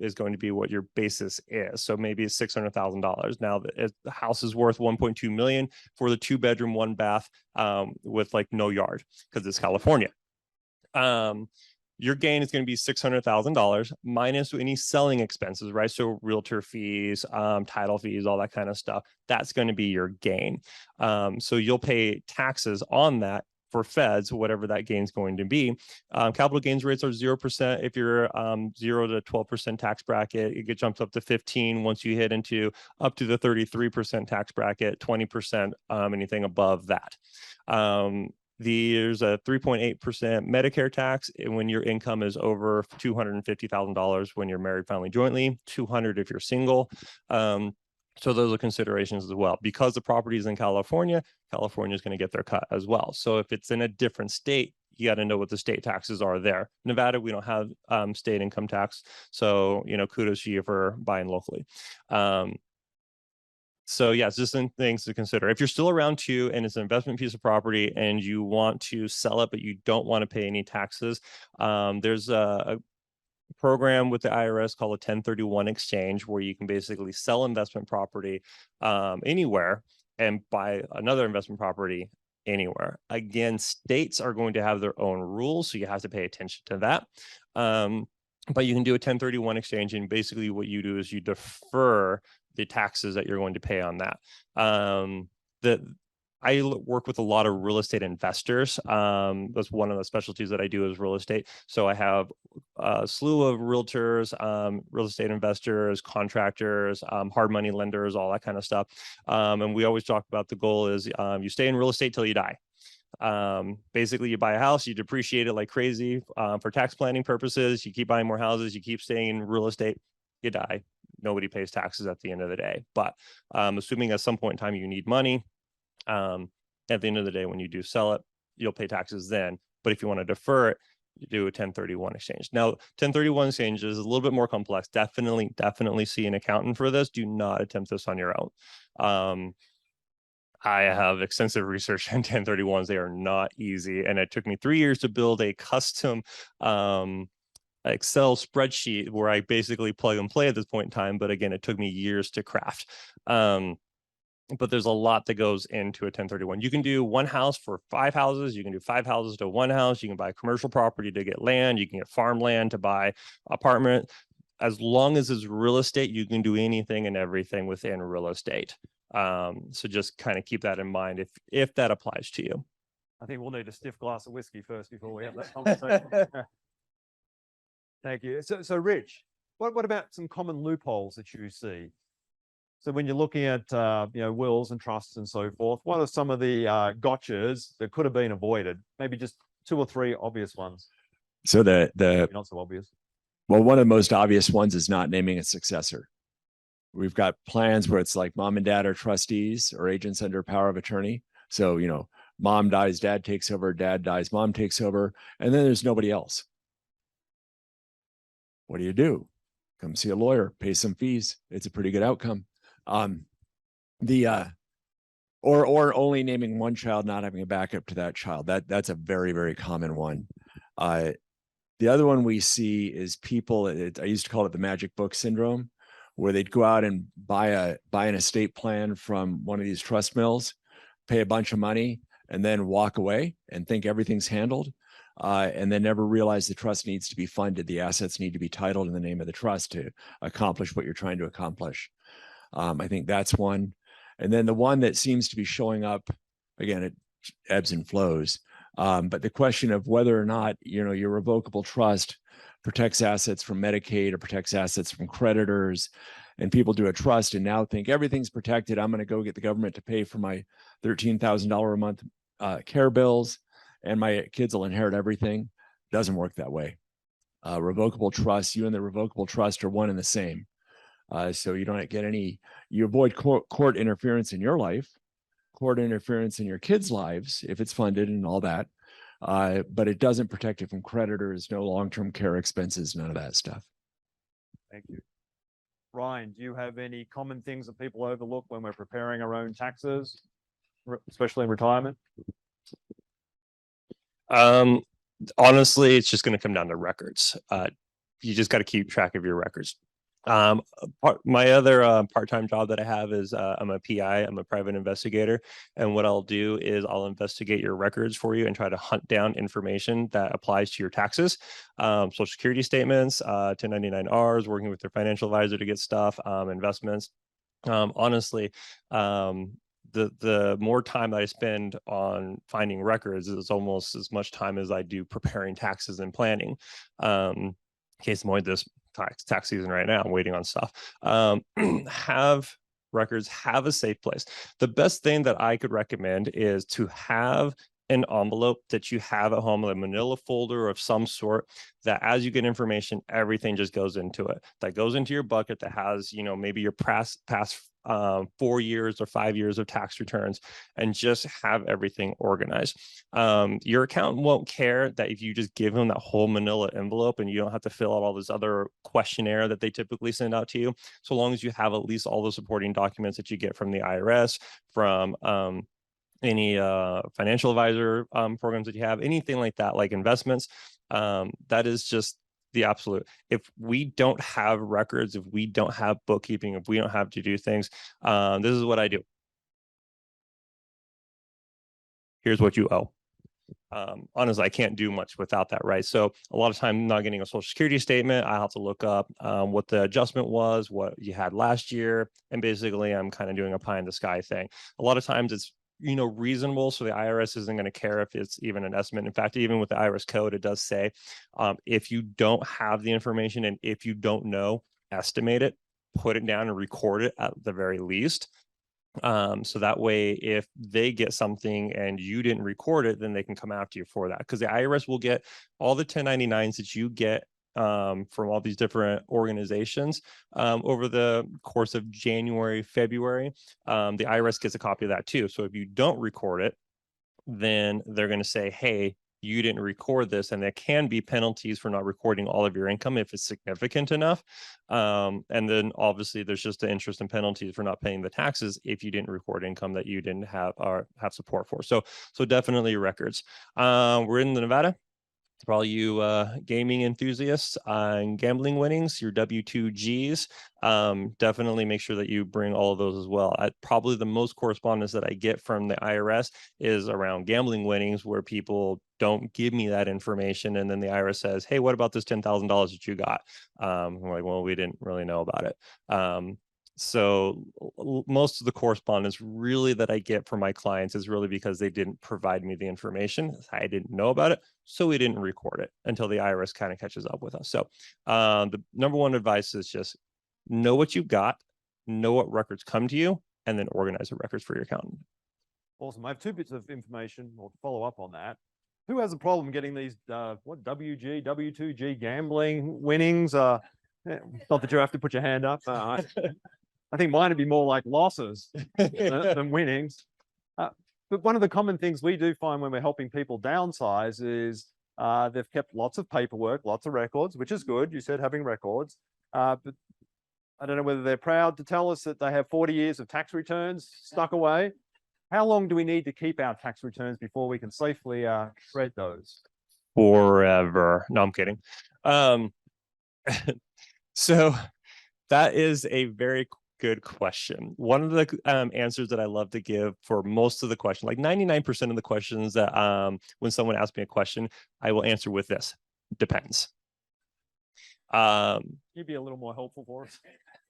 C: is going to be what your basis is. So maybe it's $600,000. Now the house is worth 1.2 million for the 2-bedroom, 1-bath with like no yard because it's California. Your gain is going to be $600,000 minus any selling expenses, right? So realtor fees, title fees, all that kind of stuff. That's going to be your gain. So you'll pay taxes on that for feds, whatever that gain is going to be. Capital gains rates are 0%. If you're 0 to 12% tax bracket, it gets jumped up to 15 once you hit into up to the 33% tax bracket, 20% anything above that. There's a 3.8% Medicare tax when your income is over $250,000 when you're married, family jointly, $200 if you're single. So those are considerations as well. Because the property is in California, California is going to get their cut as well. So if it's in a different state, you got to know what the state taxes are there. Nevada, we don't have state income tax. So, kudos to you for buying locally. So yes, just some things to consider. If you're still around too, and it's an investment piece of property and you want to sell it, but you don't want to pay any taxes, there's a program with the IRS called a 1031 exchange where you can basically sell investment property anywhere and buy another investment property anywhere. Again, states are going to have their own rules, so you have to pay attention to that. But you can do a 1031 exchange, and basically what you do is you defer the taxes that you're going to pay on that. work with a lot of real estate investors. That's one of the specialties that I do is real estate. So I have a slew of realtors, real estate investors, contractors, hard money lenders, all that kind of stuff. And we always talk about the goal is you stay in real estate till you die. Basically you buy a house, you depreciate it like crazy for tax planning purposes. You keep buying more houses, you keep staying in real estate, you die. Nobody pays taxes at the end of the day. But assuming at some point in time you need money, at the end of the day, when you do sell it, you'll pay taxes then. But if you want to defer it, you do a 1031 exchange. Now, 1031 exchange is a little bit more complex. Definitely see an accountant for this. Do not attempt this on your own. I have extensive research in 1031s. They are not easy. And it took me 3 years to build a custom Excel spreadsheet where I basically plug and play at this point in time. But again, it took me years to craft. But there's a lot that goes into a 1031. You can do one house for 5 houses. You can do 5 houses to one house. You can buy commercial property to get land. You can get farmland to buy apartment. As long as it's real estate, you can do anything and everything within real estate. So just kind of keep that in mind if that applies to you.
A: I think we'll need a stiff glass of whiskey first before we have that conversation. Thank you. So Rich, what about some common loopholes that you see? So when you're looking at wills and trusts and so forth, what are some of the gotchas that could have been avoided? Maybe just 2 or 3 obvious ones.
D: So
A: Maybe not so obvious.
D: well, one of the most obvious ones is not naming a successor. We've got plans where it's like mom and dad are trustees or agents under power of attorney. So, mom dies, dad takes over, dad dies, mom takes over, and then there's nobody else. What do? Come see a lawyer, pay some fees. It's a pretty good outcome. Or only naming one child, not having a backup to that child. That's a very, very common one. The other one we see is people, I used to call it the magic book syndrome, where they'd go out and buy an estate plan from one of these trust mills, pay a bunch of money, and then walk away and think everything's handled, and then never realize the trust needs to be funded. The assets need to be titled in the name of the trust to accomplish what you're trying to accomplish. I think that's one. And then the one that seems to be showing up, again, it ebbs and flows, but the question of whether or not, your revocable trust protects assets from Medicaid or protects assets from creditors, and people do a trust and now think everything's protected. I'm going to go get the government to pay for my $13,000 a month care bills, and my kids will inherit everything. Doesn't work that way. Revocable trust, you and the revocable trust are one and the same. So you don't get you avoid court interference in your life, court interference in your kids' lives, if it's funded and all that. But it doesn't protect you from creditors, no long-term care expenses, none of that stuff.
A: Thank you. Ryan, do you have any common things that people overlook when we're preparing our own taxes, especially in retirement?
C: Honestly, it's just going to come down to records. You just got to keep track of your records. My other part-time job that I have is I'm a PI, I'm a private investigator. And what I'll do is I'll investigate your records for you and try to hunt down information that applies to your taxes, Social Security statements, 1099-Rs, working with their financial advisor to get stuff, investments. Honestly, the more time that I spend on finding records is almost as much time as I do preparing taxes and planning. Case in point, this tax season right now, I'm waiting on stuff. Have records, have a safe place. The best thing that I could recommend is to have an envelope that you have at home, a manila folder of some sort, that as you get information, everything just goes into it. That goes into your bucket that has, maybe your past 4 years or 5 years of tax returns, and just have everything organized. Your accountant won't care that if you just give them that whole manila envelope and you don't have to fill out all this other questionnaire that they typically send out to you, so long as you have at least all the supporting documents that you get from the IRS, from any financial advisor programs that you have, anything like that, like investments. That is just the absolute. If we don't have records, if we don't have bookkeeping, if we don't have to do things, this is what I do. Here's what you owe. Honestly, I can't do much without that, right? So a lot of time not getting a Social Security statement, I have to look up what the adjustment was, what you had last year, and basically I'm kind of doing a pie in the sky thing. A lot of times it's reasonable. So the IRS isn't going to care if it's even an estimate. In fact, even with the IRS code, it does say, if you don't have the information and if you don't know, estimate it, put it down and record it at the very least. So that way, if they get something and you didn't record it, then they can come after you for that. Because the IRS will get all the 1099s that you get from all these different organizations over the course of January, February. The IRS gets a copy of that too. So if you don't record it, then they're going to say, hey, you didn't record this, and there can be penalties for not recording all of your income if it's significant enough. And then obviously there's just the interest and penalties for not paying the taxes if you didn't record income that you didn't have or have support for. So definitely your records. We're in Nevada. For all you gaming enthusiasts and gambling winnings, your W-2Gs, definitely make sure that you bring all of those as well. Probably the most correspondence that I get from the IRS is around gambling winnings, where people don't give me that information. And then the IRS says, hey, what about this $10,000 that you got? I'm like, well, we didn't really know about it. So most of the correspondence really that I get from my clients is really because they didn't provide me the information. I didn't know about it, so we didn't record it until the IRS kind of catches up with us. So the number one advice is just know what you've got, know what records come to you, and then organize the records for your accountant.
A: Awesome. I have two bits of information or follow up on that. Who has a problem getting these WG, W2G gambling winnings? Not that you have to put your hand up. I think mine would be more like losses than winnings. But one of the common things we do find when we're helping people downsize is they've kept lots of paperwork, lots of records, which is good. You said having records, but I don't know whether they're proud to tell us that they have 40 years of tax returns stuck away. How long do we need to keep our tax returns before we can safely shred those?
C: Forever. No, I'm kidding. So that is a very good question. One of the answers that I love to give for most of the questions, like 99% of the questions that when someone asks me a question, I will answer with this: depends.
A: Can you be a little more helpful for us?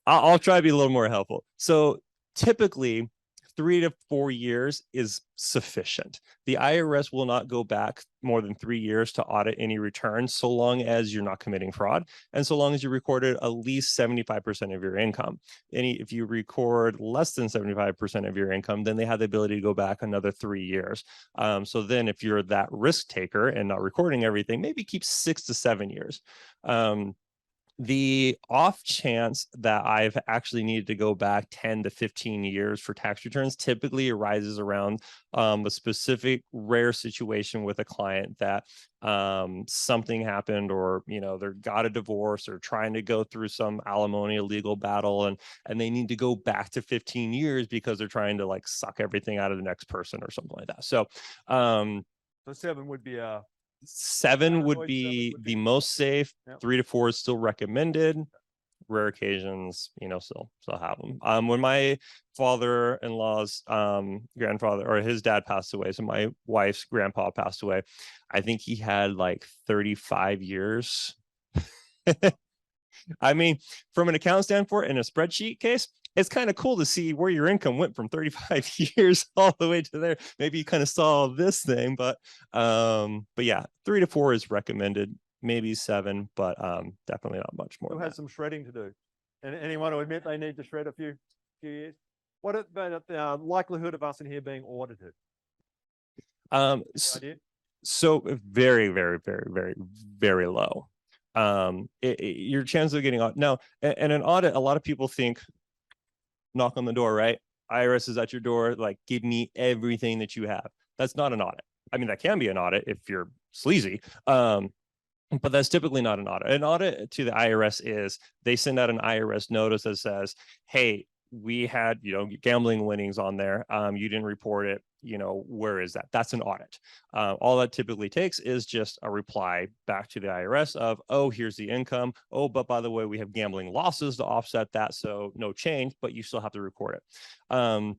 C: I'll try to be a little more helpful. So typically 3 to 4 years is sufficient. The IRS will not go back more than 3 years to audit any returns, so long as you're not committing fraud and so long as you recorded at least 75% of your income. If you record less than 75% of your income, then they have the ability to go back another 3 years. So then if you're that risk taker and not recording everything, maybe keep 6 to 7 years. The off chance that I've actually needed to go back 10 to 15 years for tax returns typically arises around a specific rare situation with a client that something happened, or they got a divorce or trying to go through some alimony legal battle, and they need to go back to 15 years because they're trying to like suck everything out of the next person or something like that. So
A: 7 would be a
C: 7 would be the most safe.
A: Yep.
C: 3 to 4 is still recommended. Rare occasions, still have them. When my father-in-law's grandfather, or his dad, passed away, so my wife's grandpa passed away, I think he had like 35 years. I mean, from an account standpoint, in a spreadsheet case, it's kind of cool to see where your income went from 35 years all the way to there. Maybe you kind of saw this thing, but yeah, 3 to 4 is recommended, maybe 7, but definitely not much more.
A: Who has some shredding to do? And anyone who admit they need to shred a few years? What about the likelihood of us in here being audited?
C: So very, very, very, very, very low. Your chance of getting now, and an audit, a lot of people think, knock on the door, right? IRS is at your door, like, give me everything that you have. That's not an audit. I mean, that can be an audit if you're sleazy, but that's typically not an audit. An audit to the IRS is they send out an IRS notice that says, hey, we had, gambling winnings on there. You didn't report it. Where is that? That's an audit. All that typically takes is just a reply back to the IRS of, oh, here's the income. Oh, but by the way, we have gambling losses to offset that. So no change, but you still have to report it.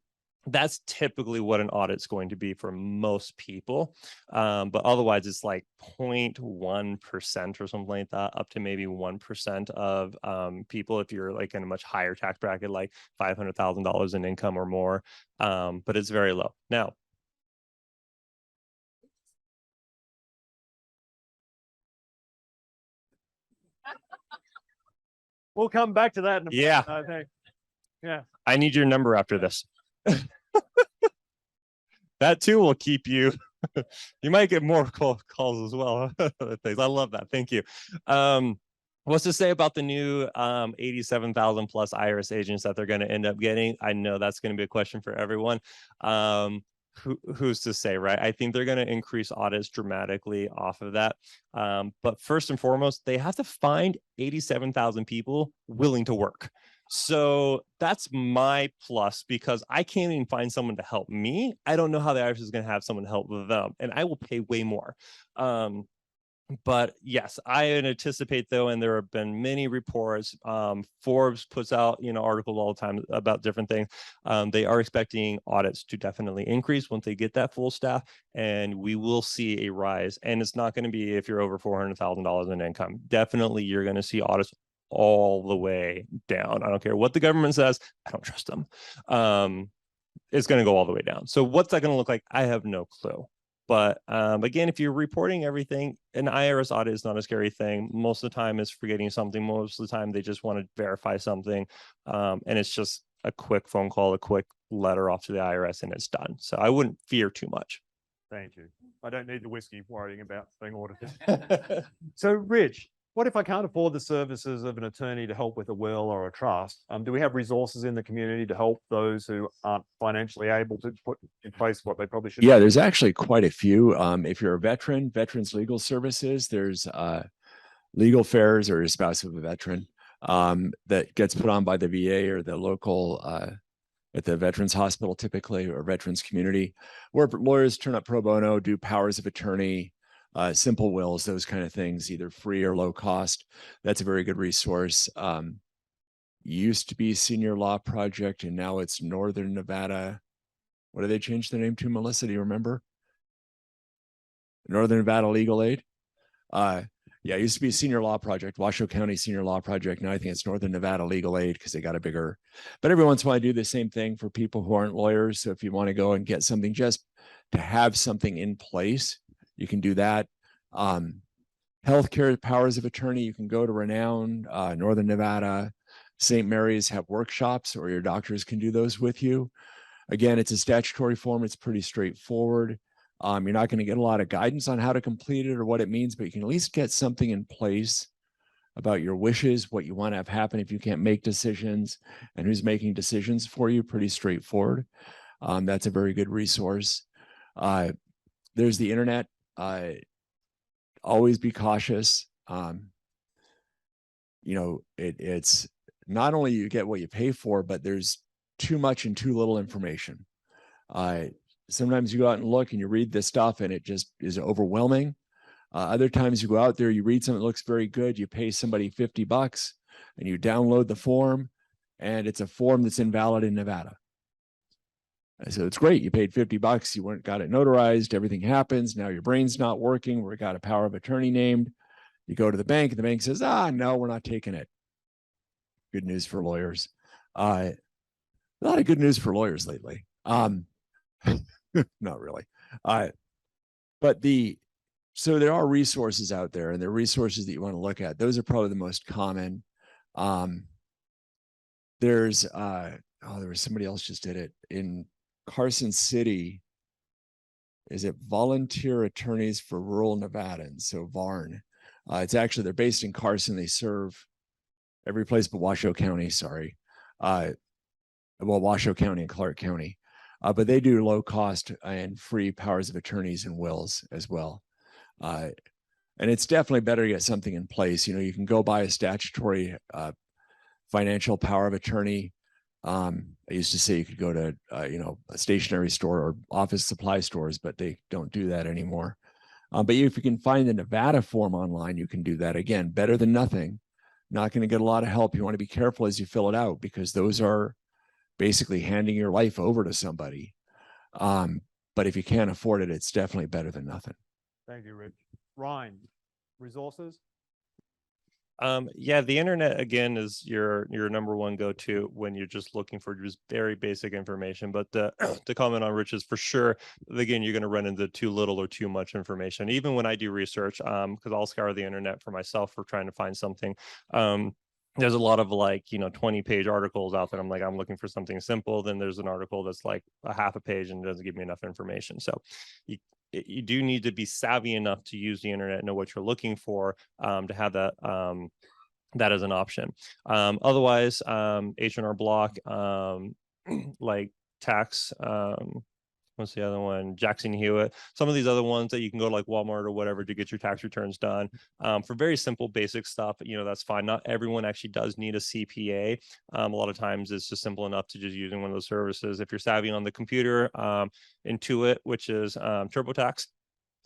C: That's typically what an audit's going to be for most people. But otherwise it's like 0.1% or something like that, up to maybe 1% of people if you're like in a much higher tax bracket, like $500,000 in income or more. But it's very low. Now,
A: We'll come back to that in a minute,
C: Yeah.
A: I think. Yeah.
C: I need your number after this. That too will keep you. You might get more calls as well. Thanks. I love that. Thank you. What's to say about the new 87,000 plus IRS agents that they're going to end up getting? I know that's going to be a question for everyone. Who's to say, right? I think they're going to increase audits dramatically off of that. But first and foremost, they have to find 87,000 people willing to work. So that's my plus, because I can't even find someone to help me. I don't know how the IRS is going to have someone help them, and I will pay way more. But yes, I anticipate though, and there have been many reports. Forbes puts out, articles all the time about different things. They are expecting audits to definitely increase once they get that full staff, and we will see a rise. And it's not going to be if you're over $400,000 in income. Definitely, you're going to see audits all the way down. I don't care what the government says. I don't trust them. It's going to go all the way down. So what's that going to look like? I have no clue. But again, if you're reporting everything, an IRS audit is not a scary thing. Most of the time it's forgetting something. Most of the time they just want to verify something. And it's just a quick phone call, a quick letter off to the IRS, and it's done. So I wouldn't fear too much.
A: Thank you. I don't need the whiskey worrying about being audited. So Rich, what if I can't afford the services of an attorney to help with a will or a trust? Do we have resources in the community to help those who aren't financially able to put in place what they probably should?
D: Yeah, there's actually quite a few. If you're a veteran, Veterans Legal Services, there's legal affairs, or a spouse of a veteran, that gets put on by the VA or the local at the Veterans Hospital typically, or Veterans Community, where lawyers turn up pro bono, do powers of attorney, simple wills, those kind of things, either free or low cost. That's a very good resource. Used to be Senior Law Project, and now it's Northern Nevada. What did they change the name to, Melissa? Do you remember? Northern Nevada Legal Aid. Yeah, it used to be a Senior Law Project, Washoe County Senior Law Project. Now I think it's Northern Nevada Legal Aid, because they got a bigger, but every once in a while I do the same thing for people who aren't lawyers. So if you want to go and get something just to have something in place, you can do that. Healthcare powers of attorney, you can go to Renown, Northern Nevada, St. Mary's have workshops, or your doctors can do those with you. Again, it's a statutory form. It's pretty straightforward. You're not going to get a lot of guidance on how to complete it or what it means, but you can at least get something in place about your wishes, what you want to have happen if you can't make decisions, and who's making decisions for you. Pretty straightforward. That's a very good resource. There's the internet. Always be cautious. It's not only you get what you pay for, but there's too much and too little information. Sometimes you go out and look and you read this stuff and it just is overwhelming. Other times you go out there, you read something that looks very good, you pay somebody $50 and you download the form, and it's a form that's invalid in Nevada. So it's great. You paid $50, you got it notarized, everything happens. Now your brain's not working. We got a power of attorney named. You go to the bank and the bank says, no, we're not taking it. Good news for lawyers. A lot of good news for lawyers lately. Not really. So there are resources out there, and there are resources that you want to look at. Those are probably the most common. There was somebody else just did it in Carson City. Is it Volunteer Attorneys for Rural Nevadans? So VARN. It's actually, they're based in Carson. They serve every place but Washoe County. Sorry. Washoe County and Clark County. But they do low cost and free powers of attorneys and wills as well. And it's definitely better to get something in place. You can go buy a statutory financial power of attorney. I used to say you could go to, a stationery store or office supply stores, but they don't do that anymore. But if you can find the Nevada form online, you can do that. Again, better than nothing. Not going to get a lot of help. You want to be careful as you fill it out, because those are basically handing your life over to somebody. But if you can't afford it, it's definitely better than nothing.
A: Thank you, Rich. Ryan, resources?
C: Yeah, the internet again is your number one go-to when you're just looking for just very basic information. But to comment on Rich's, for sure, again, you're going to run into too little or too much information. Even when I do research, because I'll scour the internet for myself for trying to find something. There's a lot of 20-page articles out there. I'm like, I'm looking for something simple. Then there's an article that's like a half a page and doesn't give me enough information. So you do need to be savvy enough to use the internet, know what you're looking for, to have that that as an option. Otherwise, H&R Block, like tax, what's the other one? Jackson Hewitt. Some of these other ones that you can go to like Walmart or whatever to get your tax returns done. For very simple, basic stuff, that's fine. Not everyone actually does need a CPA. A lot of times it's just simple enough to just using one of those services. If you're savvy on the computer, Intuit, which is TurboTax.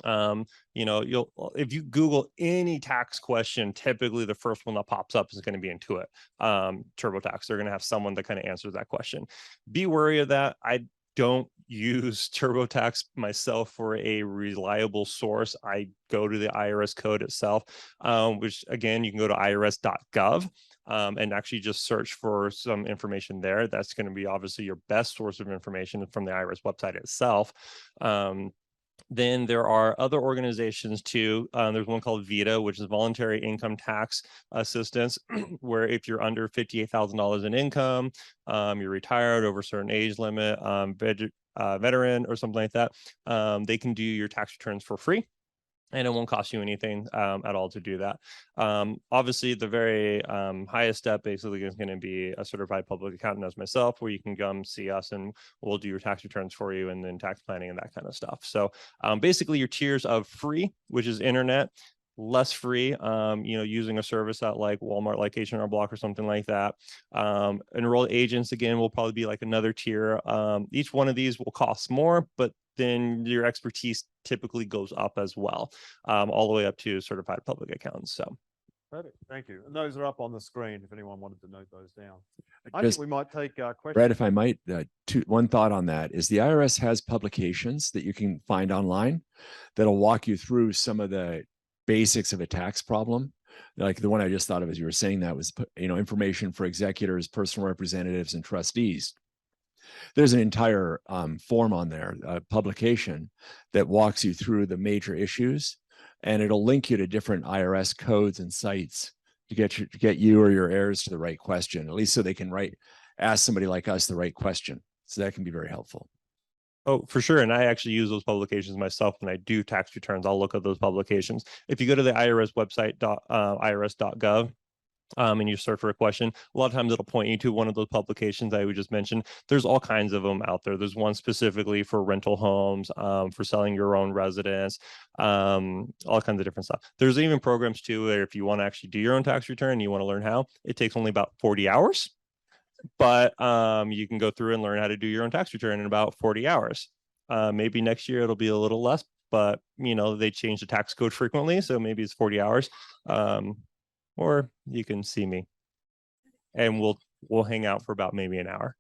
C: If you Google any tax question, typically the first one that pops up is going to be Intuit, TurboTax. They're going to have someone that kind of answers that question. Be wary of that. I don't use TurboTax myself for a reliable source. I go to the IRS code itself, which again, you can go to irs.gov and actually just search for some information there. That's going to be obviously your best source of information from the IRS website itself. Then there are other organizations too. There's one called VITA, which is Voluntary Income Tax Assistance, where if you're under $58,000 in income, you're retired over a certain age limit, veteran or something like that, they can do your tax returns for free. And it won't cost you anything at all to do that. Obviously, the very highest step basically is going to be a certified public accountant as myself, where you can come see us and we'll do your tax returns for you and then tax planning and that kind of stuff. So basically your tiers of free, which is internet, less free, using a service at like Walmart, like H&R Block or something like that. Enrolled agents, again, will probably be like another tier. Each one of these will cost more, but then your expertise typically goes up as well, all the way up to certified public accountants. So.
A: Perfect. Thank you. And those are up on the screen if anyone wanted to note those down. I
D: Just-
A: think we might take questions.
D: Brad, if I might, one thought on that is the IRS has publications that you can find online that'll walk you through some of the basics of a tax problem. Like the one I just thought of as you were saying that was, information for executors, personal representatives, and trustees. There's an entire form on there, a publication that walks you through the major issues, and it'll link you to different IRS codes and sites to get you or your heirs to the right question, at least so they can ask somebody like us the right question. So that can be very helpful.
C: Oh, for sure. And I actually use those publications myself when I do tax returns. I'll look at those publications. If you go to the IRS website, irs.gov, and you search for a question, a lot of times it'll point you to one of those publications I would just mention. There's all kinds of them out there. There's one specifically for rental homes, for selling your own residence, all kinds of different stuff. There's even programs too, where if you want to actually do your own tax return and you want to learn how, it takes only about 40 hours. But you can go through and learn how to do your own tax return in about 40 hours. Maybe next year it'll be a little less, but they change the tax code frequently. So maybe it's 40 hours. Or you can see me and we'll hang out for about maybe an hour.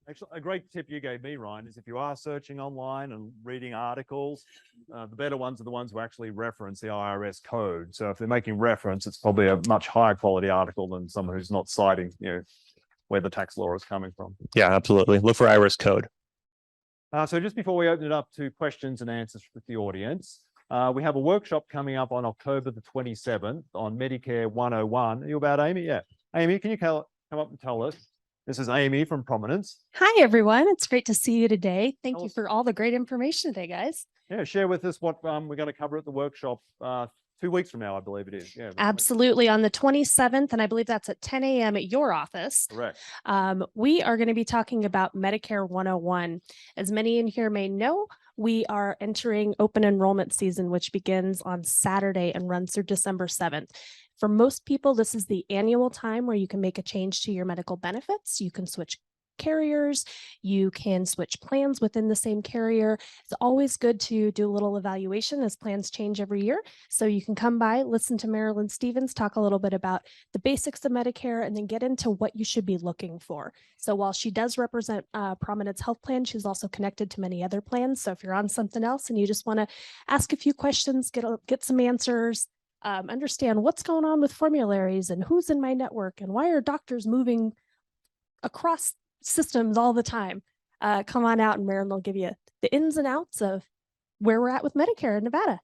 A: Actually, a great tip you gave me, Ryan, is if you are searching online and reading articles, the better ones are the ones who actually reference the IRS code. So if they're making reference, it's probably a much higher quality article than someone who's not citing, where the tax law is coming from.
C: Yeah, absolutely. Look for IRS code.
A: So just before we open it up to questions and answers with the audience, we have a workshop coming up on October the 27th on Medicare 101. Are you about Amy? Yeah. Amy, can you come up and tell us? This is Amy from Prominence.
E: Hi, everyone. It's great to see you today. Thank
A: Tell
E: you
A: us-
E: for all the great information today, guys.
A: Yeah, share with us what we're going to cover at the workshop 2 weeks from now, I believe it is. Yeah,
E: Absolutely. On the 27th, and I believe that's at 10 a.m. at your office.
A: correct.
E: We are going to be talking about Medicare 101. As many in here may know, we are entering open enrollment season, which begins on Saturday and runs through December 7th. For most people, this is the annual time where you can make a change to your medical benefits. You can switch carriers, you can switch plans within the same carrier. It's always good to do a little evaluation as plans change every year. So you can come by, listen to Marilyn Stevens talk a little bit about the basics of Medicare, and then get into what you should be looking for. So while she does represent Prominence Health Plan, she's also connected to many other plans. So if you're on something else and you just want to ask a few questions, get some answers, understand what's going on with formularies and who's in my network and why are doctors moving across systems all the time, come on out and Marin will give you the ins and outs of where we're at with Medicare in Nevada.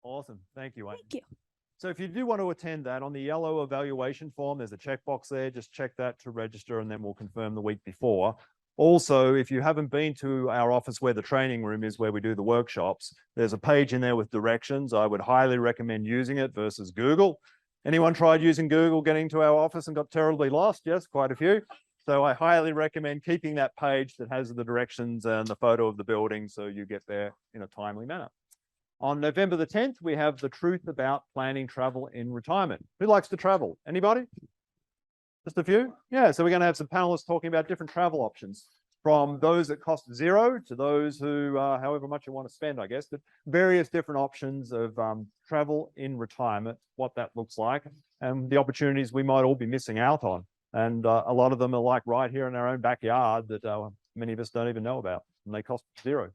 A: Awesome. Thank you, Amy.
E: Thank you.
A: So if you do want to attend that, on the yellow evaluation form, there's a checkbox there. Just check that to register and then we'll confirm the week before. Also, if you haven't been to our office where the training room is, where we do the workshops, there's a page in there with directions. I would highly recommend using it versus Google. Anyone tried using Google getting to our office and got terribly lost? Yes, quite a few. So I highly recommend keeping that page that has the directions and the photo of the building so you get there in a timely manner. On November the 10th, we have the truth about planning travel in retirement. Who likes to travel? Anybody? Just a few? Yeah, so we're going to have some panelists talking about different travel options, from those that cost zero to those who, however much you want to spend, I guess, but various different options of travel in retirement, what that looks like, and the opportunities we might all be missing out on. And a lot of them are like right here in our own backyard that many of us don't even know about, and they cost zero.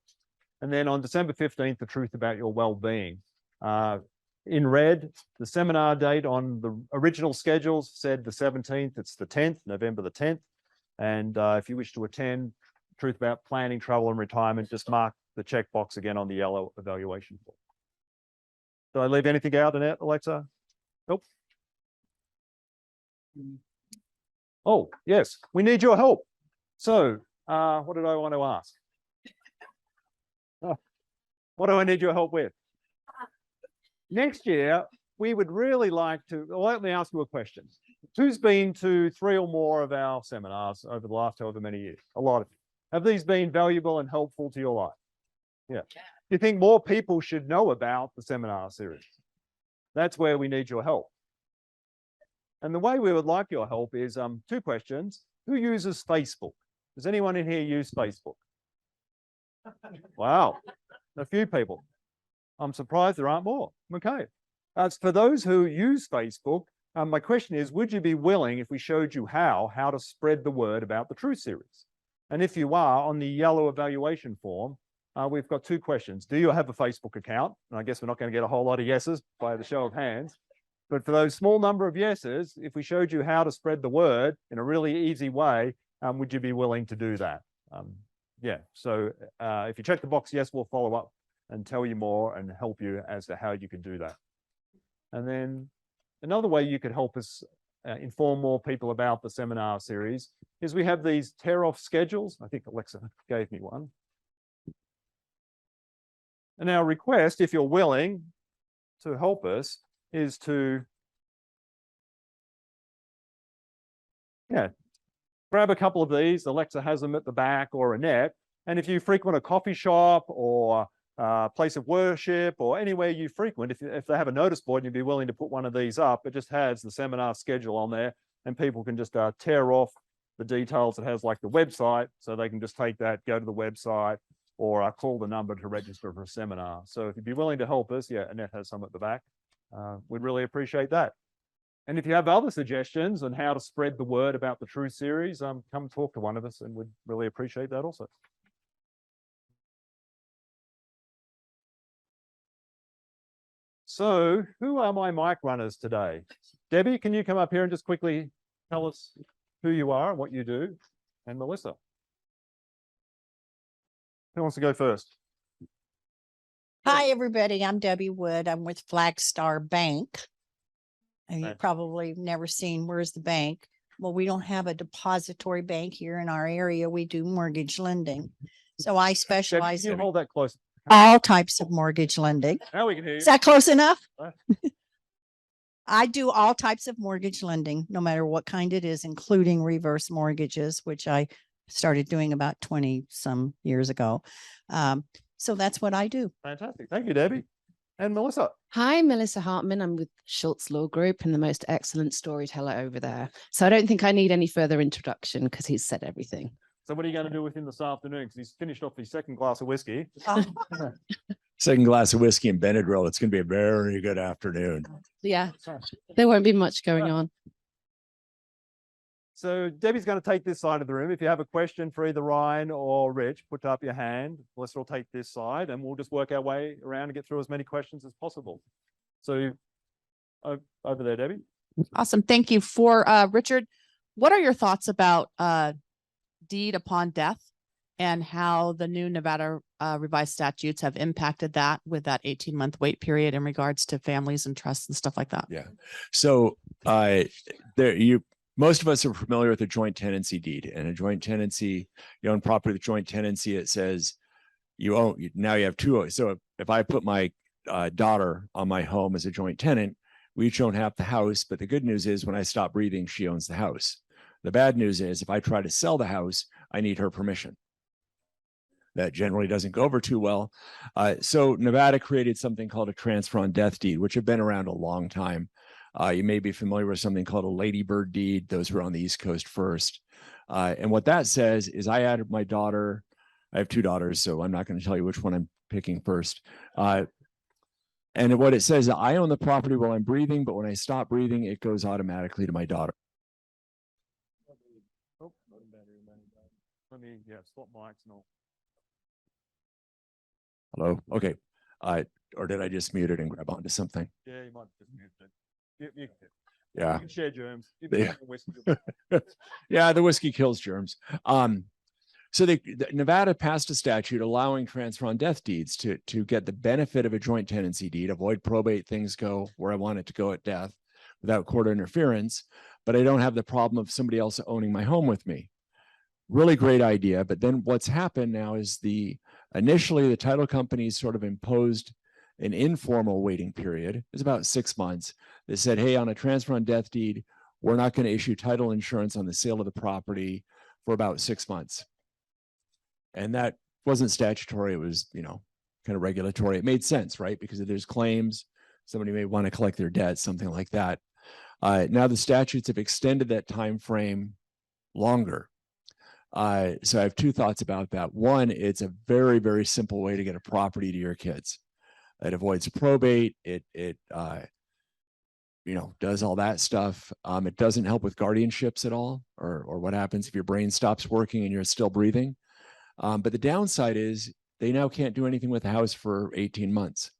A: And then on December 15th, the truth about your well-being. In red, the seminar date on the original schedules said the 17th. It's the 10th, November the 10th. And if you wish to attend truth about planning, travel, and retirement, just mark the checkbox again on the yellow evaluation form. Did I leave anything out, Annette, Alexa? Nope. Oh, yes, we need your help. So what did I want to ask? What do I need your help with? Next year, we would really like to, well, let me ask you a question. Who's been to 3 or more of our seminars over the last however many years? A lot of you. Have these been valuable and helpful to your life? Yeah. Do you think more people should know about the seminar series? That's where we need your help. And the way we would like your help is 2 questions. Who uses Facebook? Does anyone in here use Facebook? Wow, a few people. I'm surprised there aren't more. Okay. For those who use Facebook, my question is, would you be willing, if we showed you how to spread the word about the Truth series? And if you are, on the yellow evaluation form, we've got 2 questions. Do you have a Facebook account? And I guess we're not going to get a whole lot of yeses by the show of hands. But for those small number of yeses, if we showed you how to spread the word in a really easy way, would you be willing to do that? Yeah, so if you check the box, yes, we'll follow up and tell you more and help you as to how you can do that. And then another way you could help us inform more people about the seminar series is we have these tear-off schedules. I think Alexa gave me one. And our request, if you're willing to help us, is to grab a couple of these. Alexa has them at the back, or Annette. And if you frequent a coffee shop or place of worship or anywhere you frequent, if they have a notice board and you'd be willing to put one of these up, it just has the seminar schedule on there and people can just tear off the details. It has like the website, so they can just take that, go to the website, or call the number to register for a seminar. So if you'd be willing to help us, yeah, Annette has some at the back. We'd really appreciate that. And if you have other suggestions on how to spread the word about the Truth series, come talk to one of us and we'd really appreciate that also. So who are my mic runners today? Debbie, can you come up here and just quickly tell us who you are and what you do? And Melissa. Who wants to go first?
F: Hi, everybody. I'm Debbie Wood. I'm with Flagstar Bank. And you've
A: Right.
F: probably never seen, where's the bank? Well, we don't have a depository bank here in our area. We do mortgage lending. So I
A: Debbie,
F: specialize
A: can you
F: in
A: hold that close?
F: all types of mortgage lending.
A: Now we can hear you.
F: Is that close enough?
A: Right.
F: I do all types of mortgage lending, no matter what kind it is, including reverse mortgages, which I started doing about 20 some years ago. So that's what I do.
A: Fantastic. Thank you, Debbie. And Melissa.
G: Hi, Melissa Hartman. I'm with Schultz Law Group and the most excellent storyteller over there. So I don't think I need any further introduction because he's said everything.
A: So what are you going to do with him this afternoon? Because he's finished off his 2nd glass of whiskey.
F: Oh,
D: Second glass of whiskey and Benadryl. It's going to be a very good afternoon.
G: Yeah, there won't be much going on.
A: So Debbie's going to take this side of the room. If you have a question for either Ryan or Rich, put up your hand. Melissa will take this side and we'll just work our way around and get through as many questions as possible. So Over there, Debbie.
H: Awesome. Thank you. For Richard, what are your thoughts about deed upon death and how the new Nevada revised statutes have impacted that with that 18-month wait period in regards to families and trusts and stuff like that?
D: Yeah. So most of us are familiar with a joint tenancy deed, and a joint tenancy, you own property with joint tenancy, it says now you have two. So if I put my daughter on my home as a joint tenant, we each own half the house. But the good news is when I stop breathing, she owns the house. The bad news is if I try to sell the house, I need her permission. That generally doesn't go over too well. So Nevada created something called a transfer on death deed, which have been around a long time. You may be familiar with something called a ladybird deed. Those were on the East Coast first. And what that says is I added my daughter. I have two daughters, so I'm not going to tell you which one I'm picking first. And what it says, I own the property while I'm breathing, but when I stop breathing, it goes automatically to my daughter.
A: Let me, swap mics and all.
D: Hello. Okay. Or did I just mute it and grab onto something?
A: Yeah, you might just mute it.
D: Yeah.
A: You can share germs.
D: Yeah. Yeah, the whiskey kills germs. So Nevada passed a statute allowing transfer on death deeds to get the benefit of a joint tenancy deed, avoid probate, things go where I want it to go at death without court interference, but I don't have the problem of somebody else owning my home with me. Really great idea. But then what's happened now is initially the title companies sort of imposed an informal waiting period. It's about 6 months. They said, hey, on a transfer on death deed, we're not going to issue title insurance on the sale of the property for about 6 months. And that wasn't statutory. It was, kind of regulatory. It made sense, right? Because if there's claims, somebody may want to collect their debt, something like that. Now the statutes have extended that time frame longer. So I have two thoughts about that. One, it's a very, very simple way to get a property to your kids. It avoids probate. It does all that stuff. It doesn't help with guardianships at all, or what happens if your brain stops working and you're still breathing. But the downside is they now can't do anything with the house for 18 months.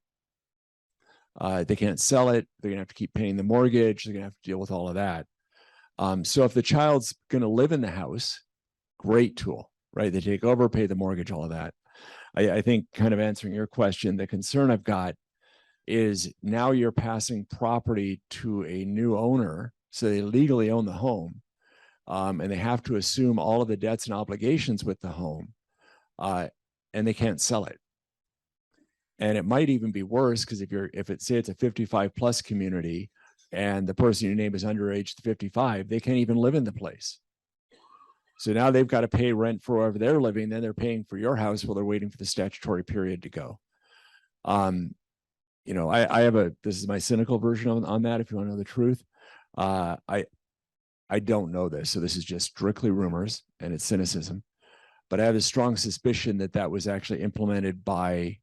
D: They can't sell it. They're going to have to keep paying the mortgage. They're going to have to deal with all of that. So if the child's going to live in the house, great tool, right? They take over, pay the mortgage, all of that. I think kind of answering your question, the concern I've got is now you're passing property to a new owner. So they legally own the home. And they have to assume all of the debts and obligations with the home. And they can't sell it. And it might even be worse because if it's a 55 plus community and the person you name is underage to 55, they can't even live in the place. So now they've got to pay rent for wherever they're living. Then they're paying for your house while they're waiting for the statutory period to go. I have this is my cynical version on that. If you want to know the truth, I don't know this. So this is just strictly rumors and it's cynicism, but I have a strong suspicion that was actually implemented by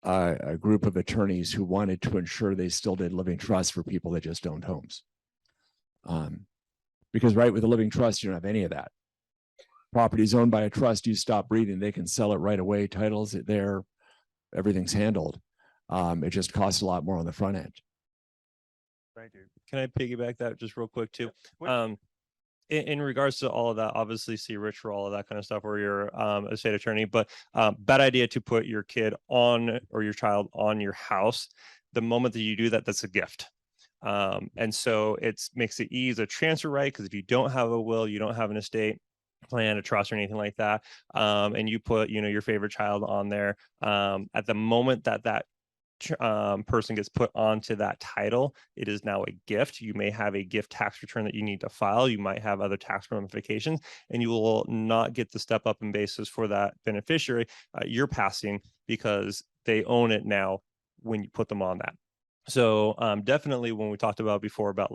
D: a group of attorneys who wanted to ensure they still did living trusts for people that just owned homes. Because right with a living trust, you don't have any of that. Property is owned by a trust, you stop breathing, they can sell it right away. Titles there, everything's handled. It just costs a lot more on the front end.
A: Thank you.
C: Can I piggyback that just real quick too? In regards to all of that, obviously see Rich for all of that kind of stuff, or your estate attorney, but bad idea to put your kid on or your child on your house. The moment that you do that, that's a gift. And so it makes it easy to transfer right, because if you don't have a will, you don't have an estate plan, a trust or anything like that, and you put your favorite child on there, at the moment that person gets put onto that title, it is now a gift. You may have a gift tax return that you need to file. You might have other tax ramifications, and you will not get the step up in basis for that beneficiary you're passing, because they own it now when you put them on that. So definitely when we talked about before about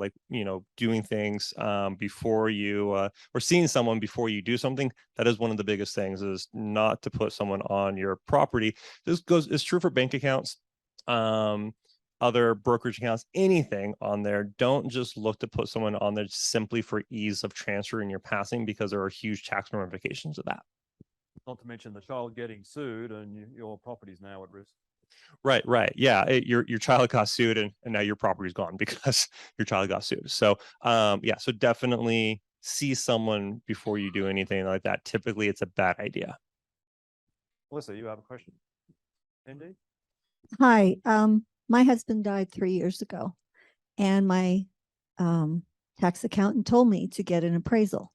C: doing things before you or seeing someone before you do something, that is one of the biggest things, is not to put someone on your property. It's true for bank accounts, other brokerage accounts, anything on there. Don't just look to put someone on there simply for ease of transfer in your passing, because there are huge tax ramifications of that.
A: Not to mention the child getting sued and your property's now at risk.
C: Right. Yeah, your child got sued and now your property's gone because your child got sued. So yeah, so definitely see someone before you do anything like that. Typically, it's a bad idea.
A: Melissa, you have a question? Indeed.
I: Hi, my husband died 3 years ago, and my tax accountant told me to get an appraisal.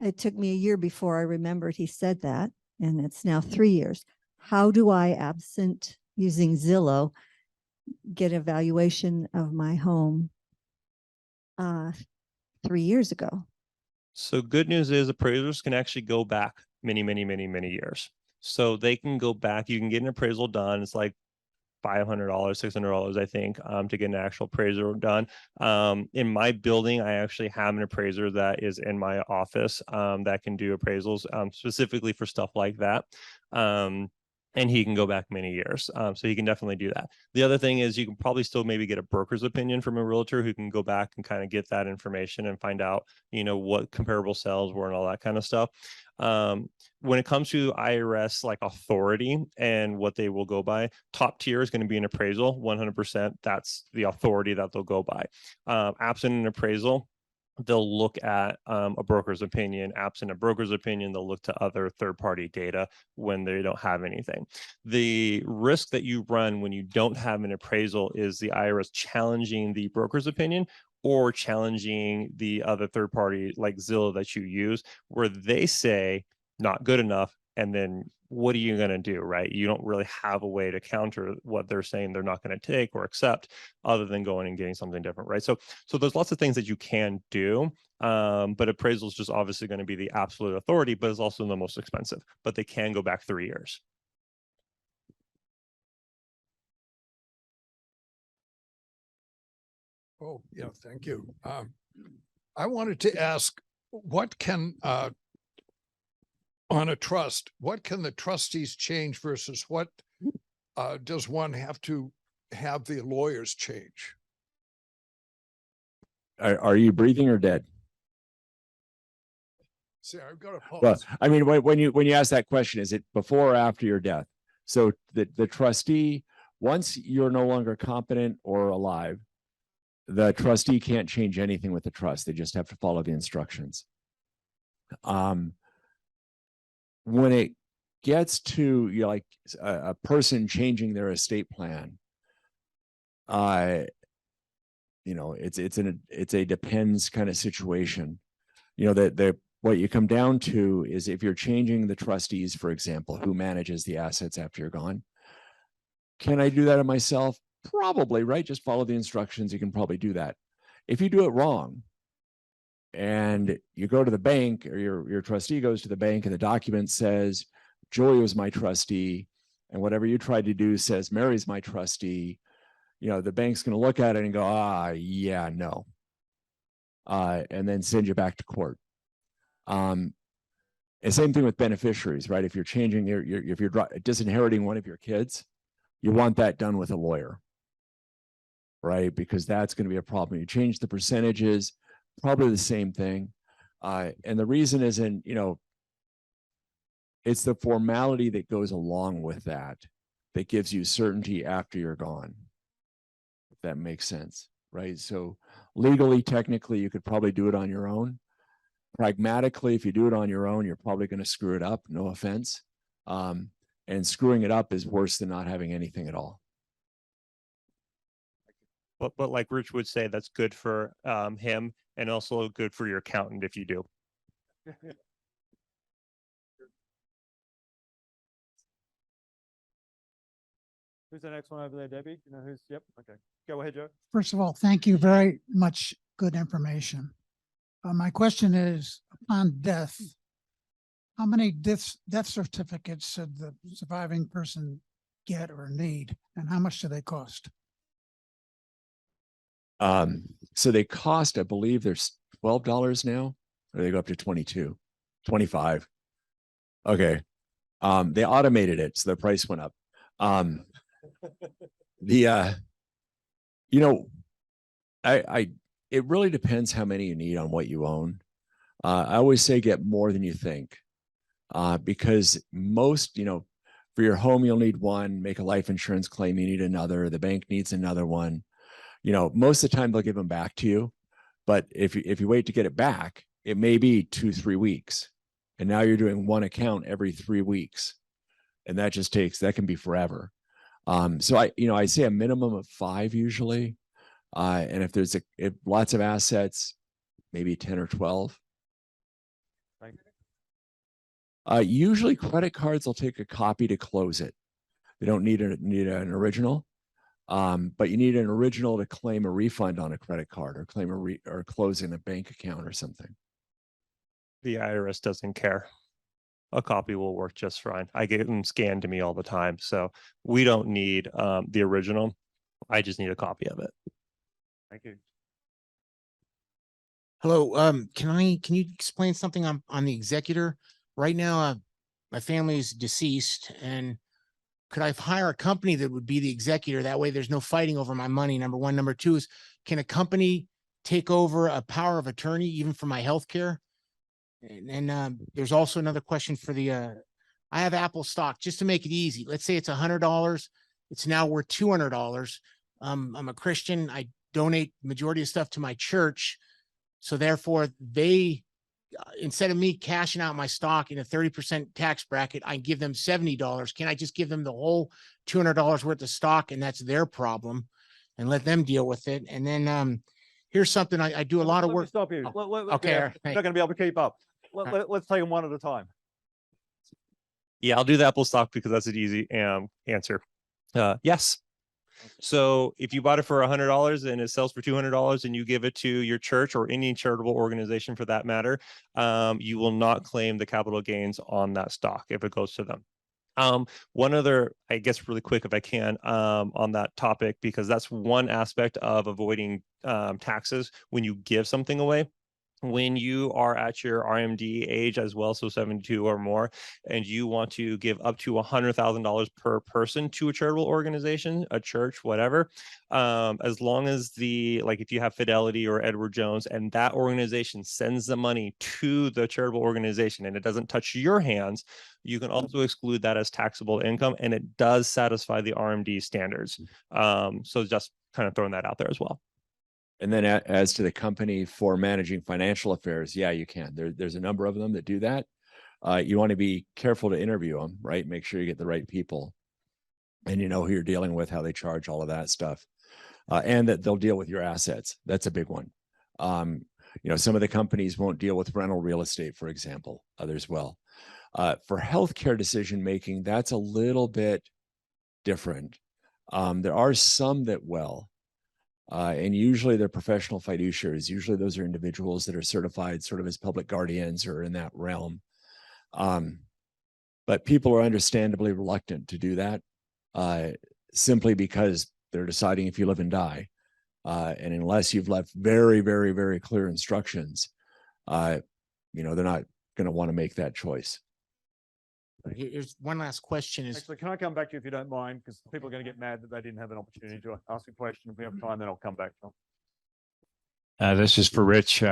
I: It took me a year before I remembered he said that, and it's now 3 years. How do I, absent using Zillow, get a valuation of my home 3 years ago?
C: So good news is appraisers can actually go back many years. So they can go back, you can get an appraisal done. It's like $500, $600, I think, to get an actual appraiser done. In my building, I actually have an appraiser that is in my office that can do appraisals specifically for stuff like that. And he can go back many years. So he can definitely do that. The other thing is you can probably still maybe get a broker's opinion from a realtor who can go back and kind of get that information and find out, you know, what comparable sales were and all that kind of stuff. When it comes to IRS like authority and what they will go by, top tier is going to be an appraisal, 100%. That's the authority that they'll go by. Absent an appraisal, they'll look at a broker's opinion. Absent a broker's opinion, they'll look to other third-party data when they don't have anything. The risk that you run when you don't have an appraisal is the IRS challenging the broker's opinion or challenging the other third party like Zillow that you use, where they say not good enough. And then what are you going to do, right? You don't really have a way to counter what they're saying they're not going to take or accept other than going and getting something different, right? So there's lots of things that you can do, but appraisal is just obviously going to be the absolute authority, but it's also the most expensive, but they can go back 3 years.
J: Oh, yeah, thank you. I wanted to ask, what can, on a trust, what can the trustees change versus what does one have to have the lawyers change?
D: Are you breathing or dead?
J: See, I've got a
D: Well,
J: pause.
D: I mean, when you ask that question, is it before or after your death? So the trustee, once you're no longer competent or alive, the trustee can't change anything with the trust. They just have to follow the instructions. When it gets to, you know, like a person changing their estate plan, you know, it's a depends kind of situation. You know, what you come down to is if you're changing the trustees, for example, who manages the assets after you're gone. Can I do that myself? Probably, right? Just follow the instructions. You can probably do that. If you do it wrong and you go to the bank, or your trustee goes to the bank and the document says, Joey was my trustee, and whatever you tried to do says Mary's my trustee, you know, the bank's going to look at it and go, yeah, no. And then send you back to court. And same thing with beneficiaries, right? If you're changing if you're disinheriting one of your kids, you want that done with a lawyer, right? Because that's going to be a problem. You change the percentages, probably the same thing. And the reason isn't, you know, it's the formality that goes along with that gives you certainty after you're gone. If that makes sense, right? So legally, technically, you could probably do it on your own. Pragmatically, if you do it on your own, you're probably going to screw it up, no offense. And screwing it up is worse than not having anything at all.
C: But like Rich would say, that's good for him and also good for your accountant if you do.
A: Who's the next one over there, Debbie? You know who's, yep, okay. Go ahead, Joe.
B: First of all, thank you very much. Good information. My question is, upon death, how many death certificates should the surviving person get or need, and how much do they cost?
D: So they cost, I believe there's $12 now, or they go up to 22, 25. Okay. They automated it, so the price went up. You know, it really depends how many you need on what you own. I always say get more than you think, because most, you know, For your home, you'll need one. Make a life insurance claim, you need another. The bank needs another one. You know, most of the time they'll give them back to you. But if you wait to get it back, it may be 2-3 weeks. And now you're doing one account every 3 weeks. And that just that can be forever. So I say a minimum of 5 usually. And if there's lots of assets, maybe 10 or 12. Usually credit cards will take a copy to close it. They don't need an original. But you need an original to claim a refund on a credit card or claim or closing a bank account or something.
C: The IRS doesn't care. A copy will work just fine. I get them scanned to me all the time. So we don't need the original. I just need a copy of it.
A: Thank you.
K: Hello, can you explain something on the executor? Right now, my family is deceased, and could I hire a company that would be the executor? That way there's no fighting over my money, number one. Number two is, can a company take over a power of attorney even for my health care? And there's also another question for I have Apple stock, just to make it easy. Let's say it's $100. It's now worth $200. I'm a Christian. I donate majority of stuff to my church. So therefore they, instead of me cashing out my stock in a 30% tax bracket, I give them $70. Can I just give them the whole $200 worth of stock, and that's their problem, and let them deal with it? And then here's something I do a lot of
A: Let me
K: work.
A: stop you.
K: Okay,
A: You're not going to be able to keep up. Let's take them one at a time.
C: Yeah, I'll do the Apple stock because that's an easy answer. Yes. So if you bought it for $100 and it sells for $200 and you give it to your church or any charitable organization for that matter, you will not claim the capital gains on that stock if it goes to them. One other, I guess, really quick, if I can, on that topic, because that's one aspect of avoiding taxes when you give something away. When you are at your RMD age as well, so 72 or more, and you want to give up to $100,000 per person to a charitable organization, a church, whatever, as long as if you have Fidelity or Edward Jones and that organization sends the money to the charitable organization and it doesn't touch your hands, you can also exclude that as taxable income, and it does satisfy the RMD standards. So just kind of throwing that out there as well.
D: And then as to the company for managing financial affairs, yeah, you can. There's a number of them that do that. You want to be careful to interview them, right? Make sure you get the right people, and you know who you're dealing with, how they charge, all of that stuff, and that they'll deal with your assets. That's a big one. Some of the companies won't deal with rental real estate, for example. Others will. For healthcare decision making, that's a little bit different. There are some that will. And usually they're professional fiduciaries. Usually those are individuals that are certified sort of as public guardians or in that realm. But people are understandably reluctant to do that simply because they're deciding if you live and die. And unless you've left very, very, very clear instructions, they're not going to want to make that choice.
K: Here's one last question is,
A: Actually, can I come back to you if you don't mind? Because people are going to get mad that they didn't have an opportunity to ask a question. If we have time, then I'll come back.
L: This is for Rich.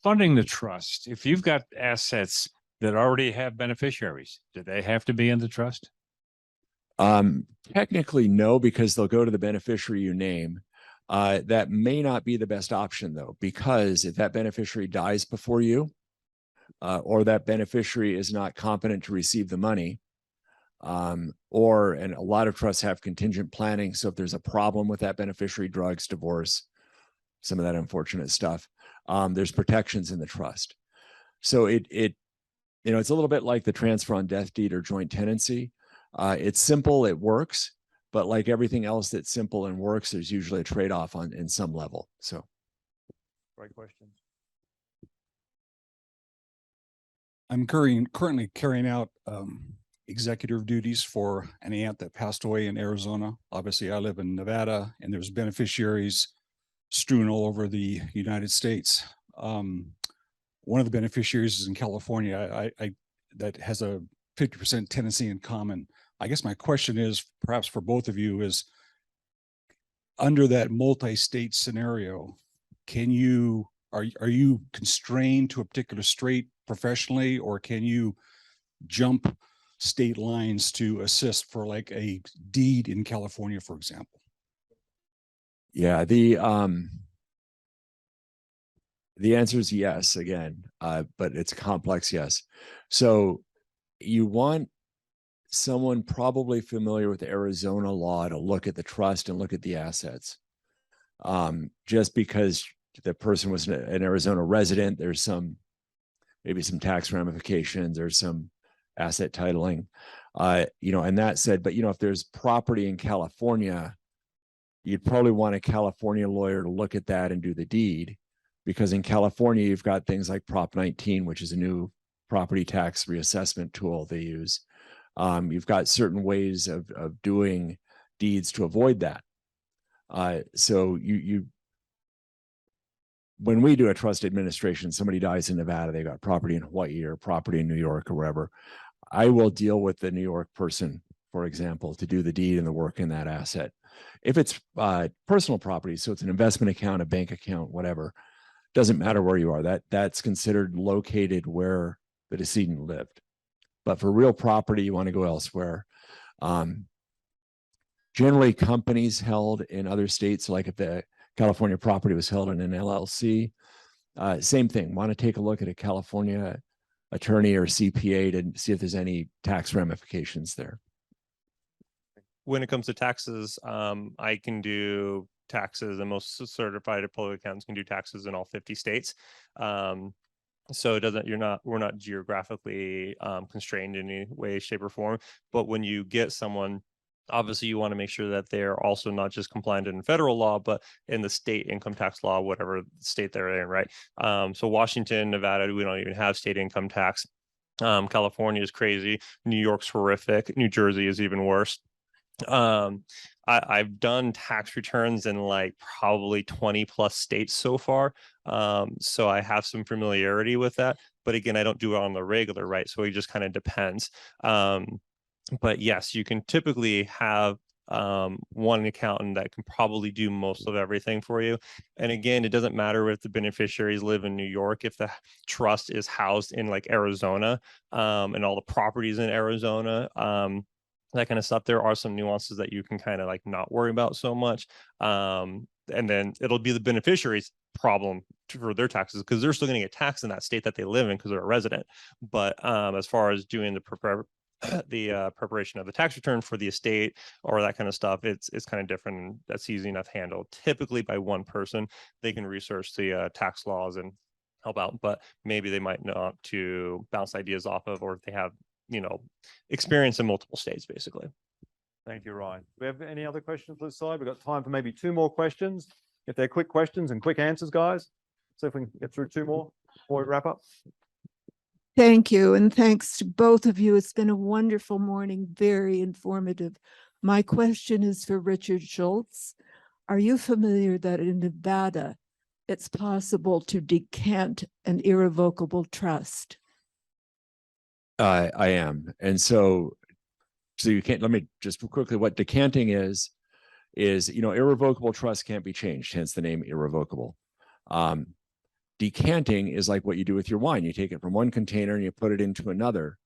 L: Funding the trust. If you've got assets that already have beneficiaries, do they have to be in the trust?
D: Technically, no, because they'll go to the beneficiary you name. That may not be the best option, though, because if that beneficiary dies before you, or that beneficiary is not competent to receive the money, and a lot of trusts have contingent planning. So if there's a problem with that beneficiary, drugs, divorce, some of that unfortunate stuff, there's protections in the trust. So it's a little bit like the transfer on death deed or joint tenancy. It's simple, it works, but like everything else that's simple and works, there's usually a trade-off in some level. So,
A: Great question.
M: I'm currently carrying out executive duties for an aunt that passed away in Arizona. Obviously, I live in Nevada, and there's beneficiaries strewn all over the United States. One of the beneficiaries is in California. That has a 50% tenancy in common. I guess my question is, perhaps for both of you, is under that multi-state scenario, are you constrained to a particular state professionally, or can you jump state lines to assist for like a deed in California, for example?
D: Yeah, the answer is yes, again, but it's a complex yes. So you want someone probably familiar with Arizona law to look at the trust and look at the assets. Just because the person was an Arizona resident, there's maybe some tax ramifications, there's some asset titling, and that said, but if there's property in California, you'd probably want a California lawyer to look at that and do the deed, because in California, you've got things like Prop 19, which is a new property tax reassessment tool they use. You've got certain ways of doing deeds to avoid that. So when we do a trust administration, somebody dies in Nevada, they got property in Hawaii or property in New York or wherever, I will deal with the New York person, for example, to do the deed and the work in that asset. If it's personal property, so it's an investment account, a bank account, whatever, doesn't matter where you are, that's considered located where the decedent lived. But for real property, you want to go elsewhere. Generally, companies held in other states, like if the California property was held in an LLC, same thing. Want to take a look at a California attorney or CPA to see if there's any tax ramifications there.
C: When it comes to taxes, I can do taxes, and most certified public accountants can do taxes in all 50 states. So it doesn't, we're not geographically constrained in any way, shape, or form. But when you get someone, obviously you want to make sure that they're also not just compliant in federal law, but in the state income tax law, whatever state they're in, right? So Washington, Nevada, we don't even have state income tax. California is crazy. New York's horrific. New Jersey is even worse. I've done tax returns in like probably 20 plus states so far. So I have some familiarity with that, but again, I don't do it on the regular, right? So it just kind of depends. But yes, you can typically have one accountant that can probably do most of everything for you. And again, it doesn't matter if the beneficiaries live in New York, if the trust is housed in like Arizona, and all the properties in Arizona, that kind of stuff. There are some nuances that you can kind of like not worry about so much. And then it'll be the beneficiary's problem for their taxes, because they're still going to get taxed in that state that they live in because they're a resident. But as far as doing the preparation of the tax return for the estate or that kind of stuff, it's kind of different. And that's easy enough handled typically by one person. They can research the tax laws and help out, but maybe they might not to bounce ideas off of, or if they have experience in multiple states, basically.
A: Thank you, Ryan. Do we have any other questions on this side? We've got time for maybe 2 more questions. If they're quick questions and quick answers, guys. So if we can get through 2 more before we wrap up.
N: Thank you. And thanks to both of you. It's been a wonderful morning, very informative. My question is for Richard Schultz. Are you familiar that in Nevada, it's possible to decant an irrevocable trust?
D: I am. And so you can't, let me just quickly, what decanting is, irrevocable trust can't be changed, hence the name irrevocable. Decanting is like what you do with your wine. You take it from one container and you put it into another.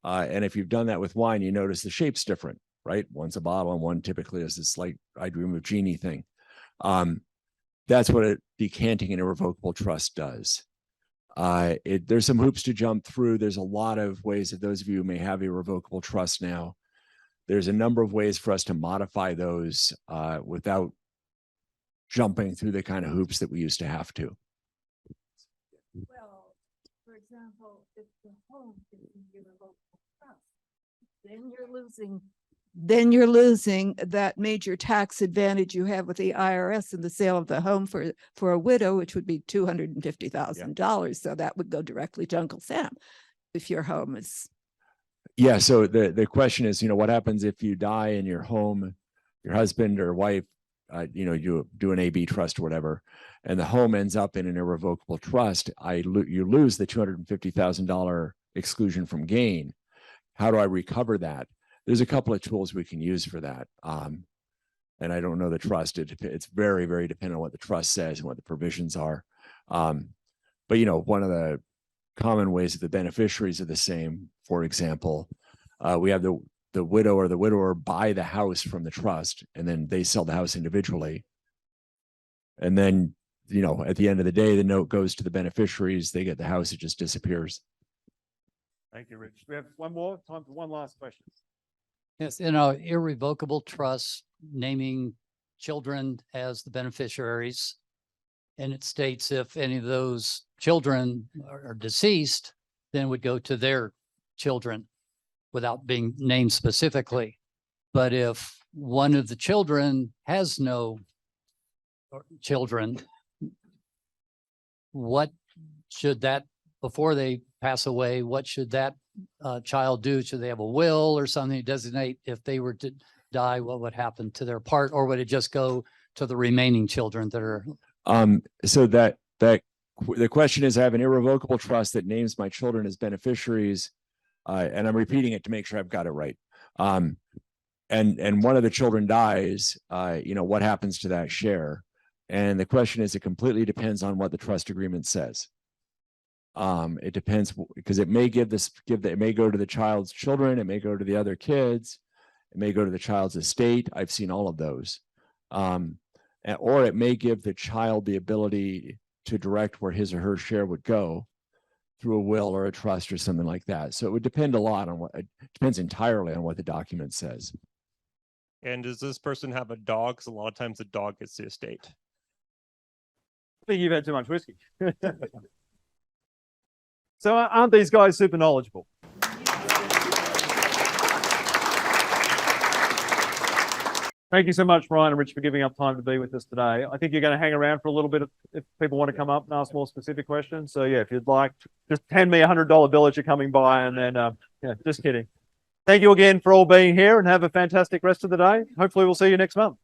D: And if you've done that with wine, you notice the shape's different, right? One's a bottle and one typically is this like I Dream of Jeannie thing. That's what a decanting and irrevocable trust does. There's some hoops to jump through. There's a lot of ways that those of you who may have irrevocable trust now. There's a number of ways for us to modify those without jumping through the kind of hoops that we used to have to.
N: Well, for example, if the home is an irrevocable trust, then you're losing that major tax advantage you have with the IRS in the sale of the home for a widow, which would be $250,000. So that would go directly to Uncle Sam if your home is.
D: Yeah. So the question is, what happens if you die in your home, your husband or wife, you do an AB trust or whatever, and the home ends up in an irrevocable trust, you lose the $250,000 exclusion from gain. How do I recover that? There's a couple of tools we can use for that. And I don't know the trust. It's very, very dependent on what the trust says and what the provisions are. But one of the common ways that the beneficiaries are the same, for example, We have the widow or the widower buy the house from the trust, and then they sell the house individually. And then, you know, at the end of the day, the note goes to the beneficiaries. They get the house. It just disappears.
A: Thank you, Rich. We have one more time for one last question.
O: Yes, in an irrevocable trust, naming children as the beneficiaries. And it states if any of those children are deceased, then would go to their children without being named specifically. But if one of the children has no children, what should that, before they pass away, what should that child do? Should they have a will or something to designate if they were to die, what would happen to their part, or would it just go to the remaining children that are?
D: So the question is, I have an irrevocable trust that names my children as beneficiaries, and I'm repeating it to make sure I've got it right. And one of the children dies, you know, what happens to that share? And the question is, it completely depends on what the trust agreement says. It depends, because it may it may go to the child's children, it may go to the other kids, it may go to the child's estate. I've seen all of those. Or it may give the child the ability to direct where his or her share would go through a will or a trust or something like that. So it would depend a lot on it depends entirely on what the document says.
C: And does this person have a dog? Because a lot of times the dog gets the estate.
A: I think you've had too much whiskey. So aren't these guys super knowledgeable? Thank you so much, Brian and Rich, for giving up time to be with us today. I think you're going to hang around for a little bit if people want to come up and ask more specific questions. So yeah, if you'd like, just hand me $100 bill as you're coming by, and then yeah, just kidding. Thank you again for all being here, and have a fantastic rest of the day. Hopefully we'll see you next month.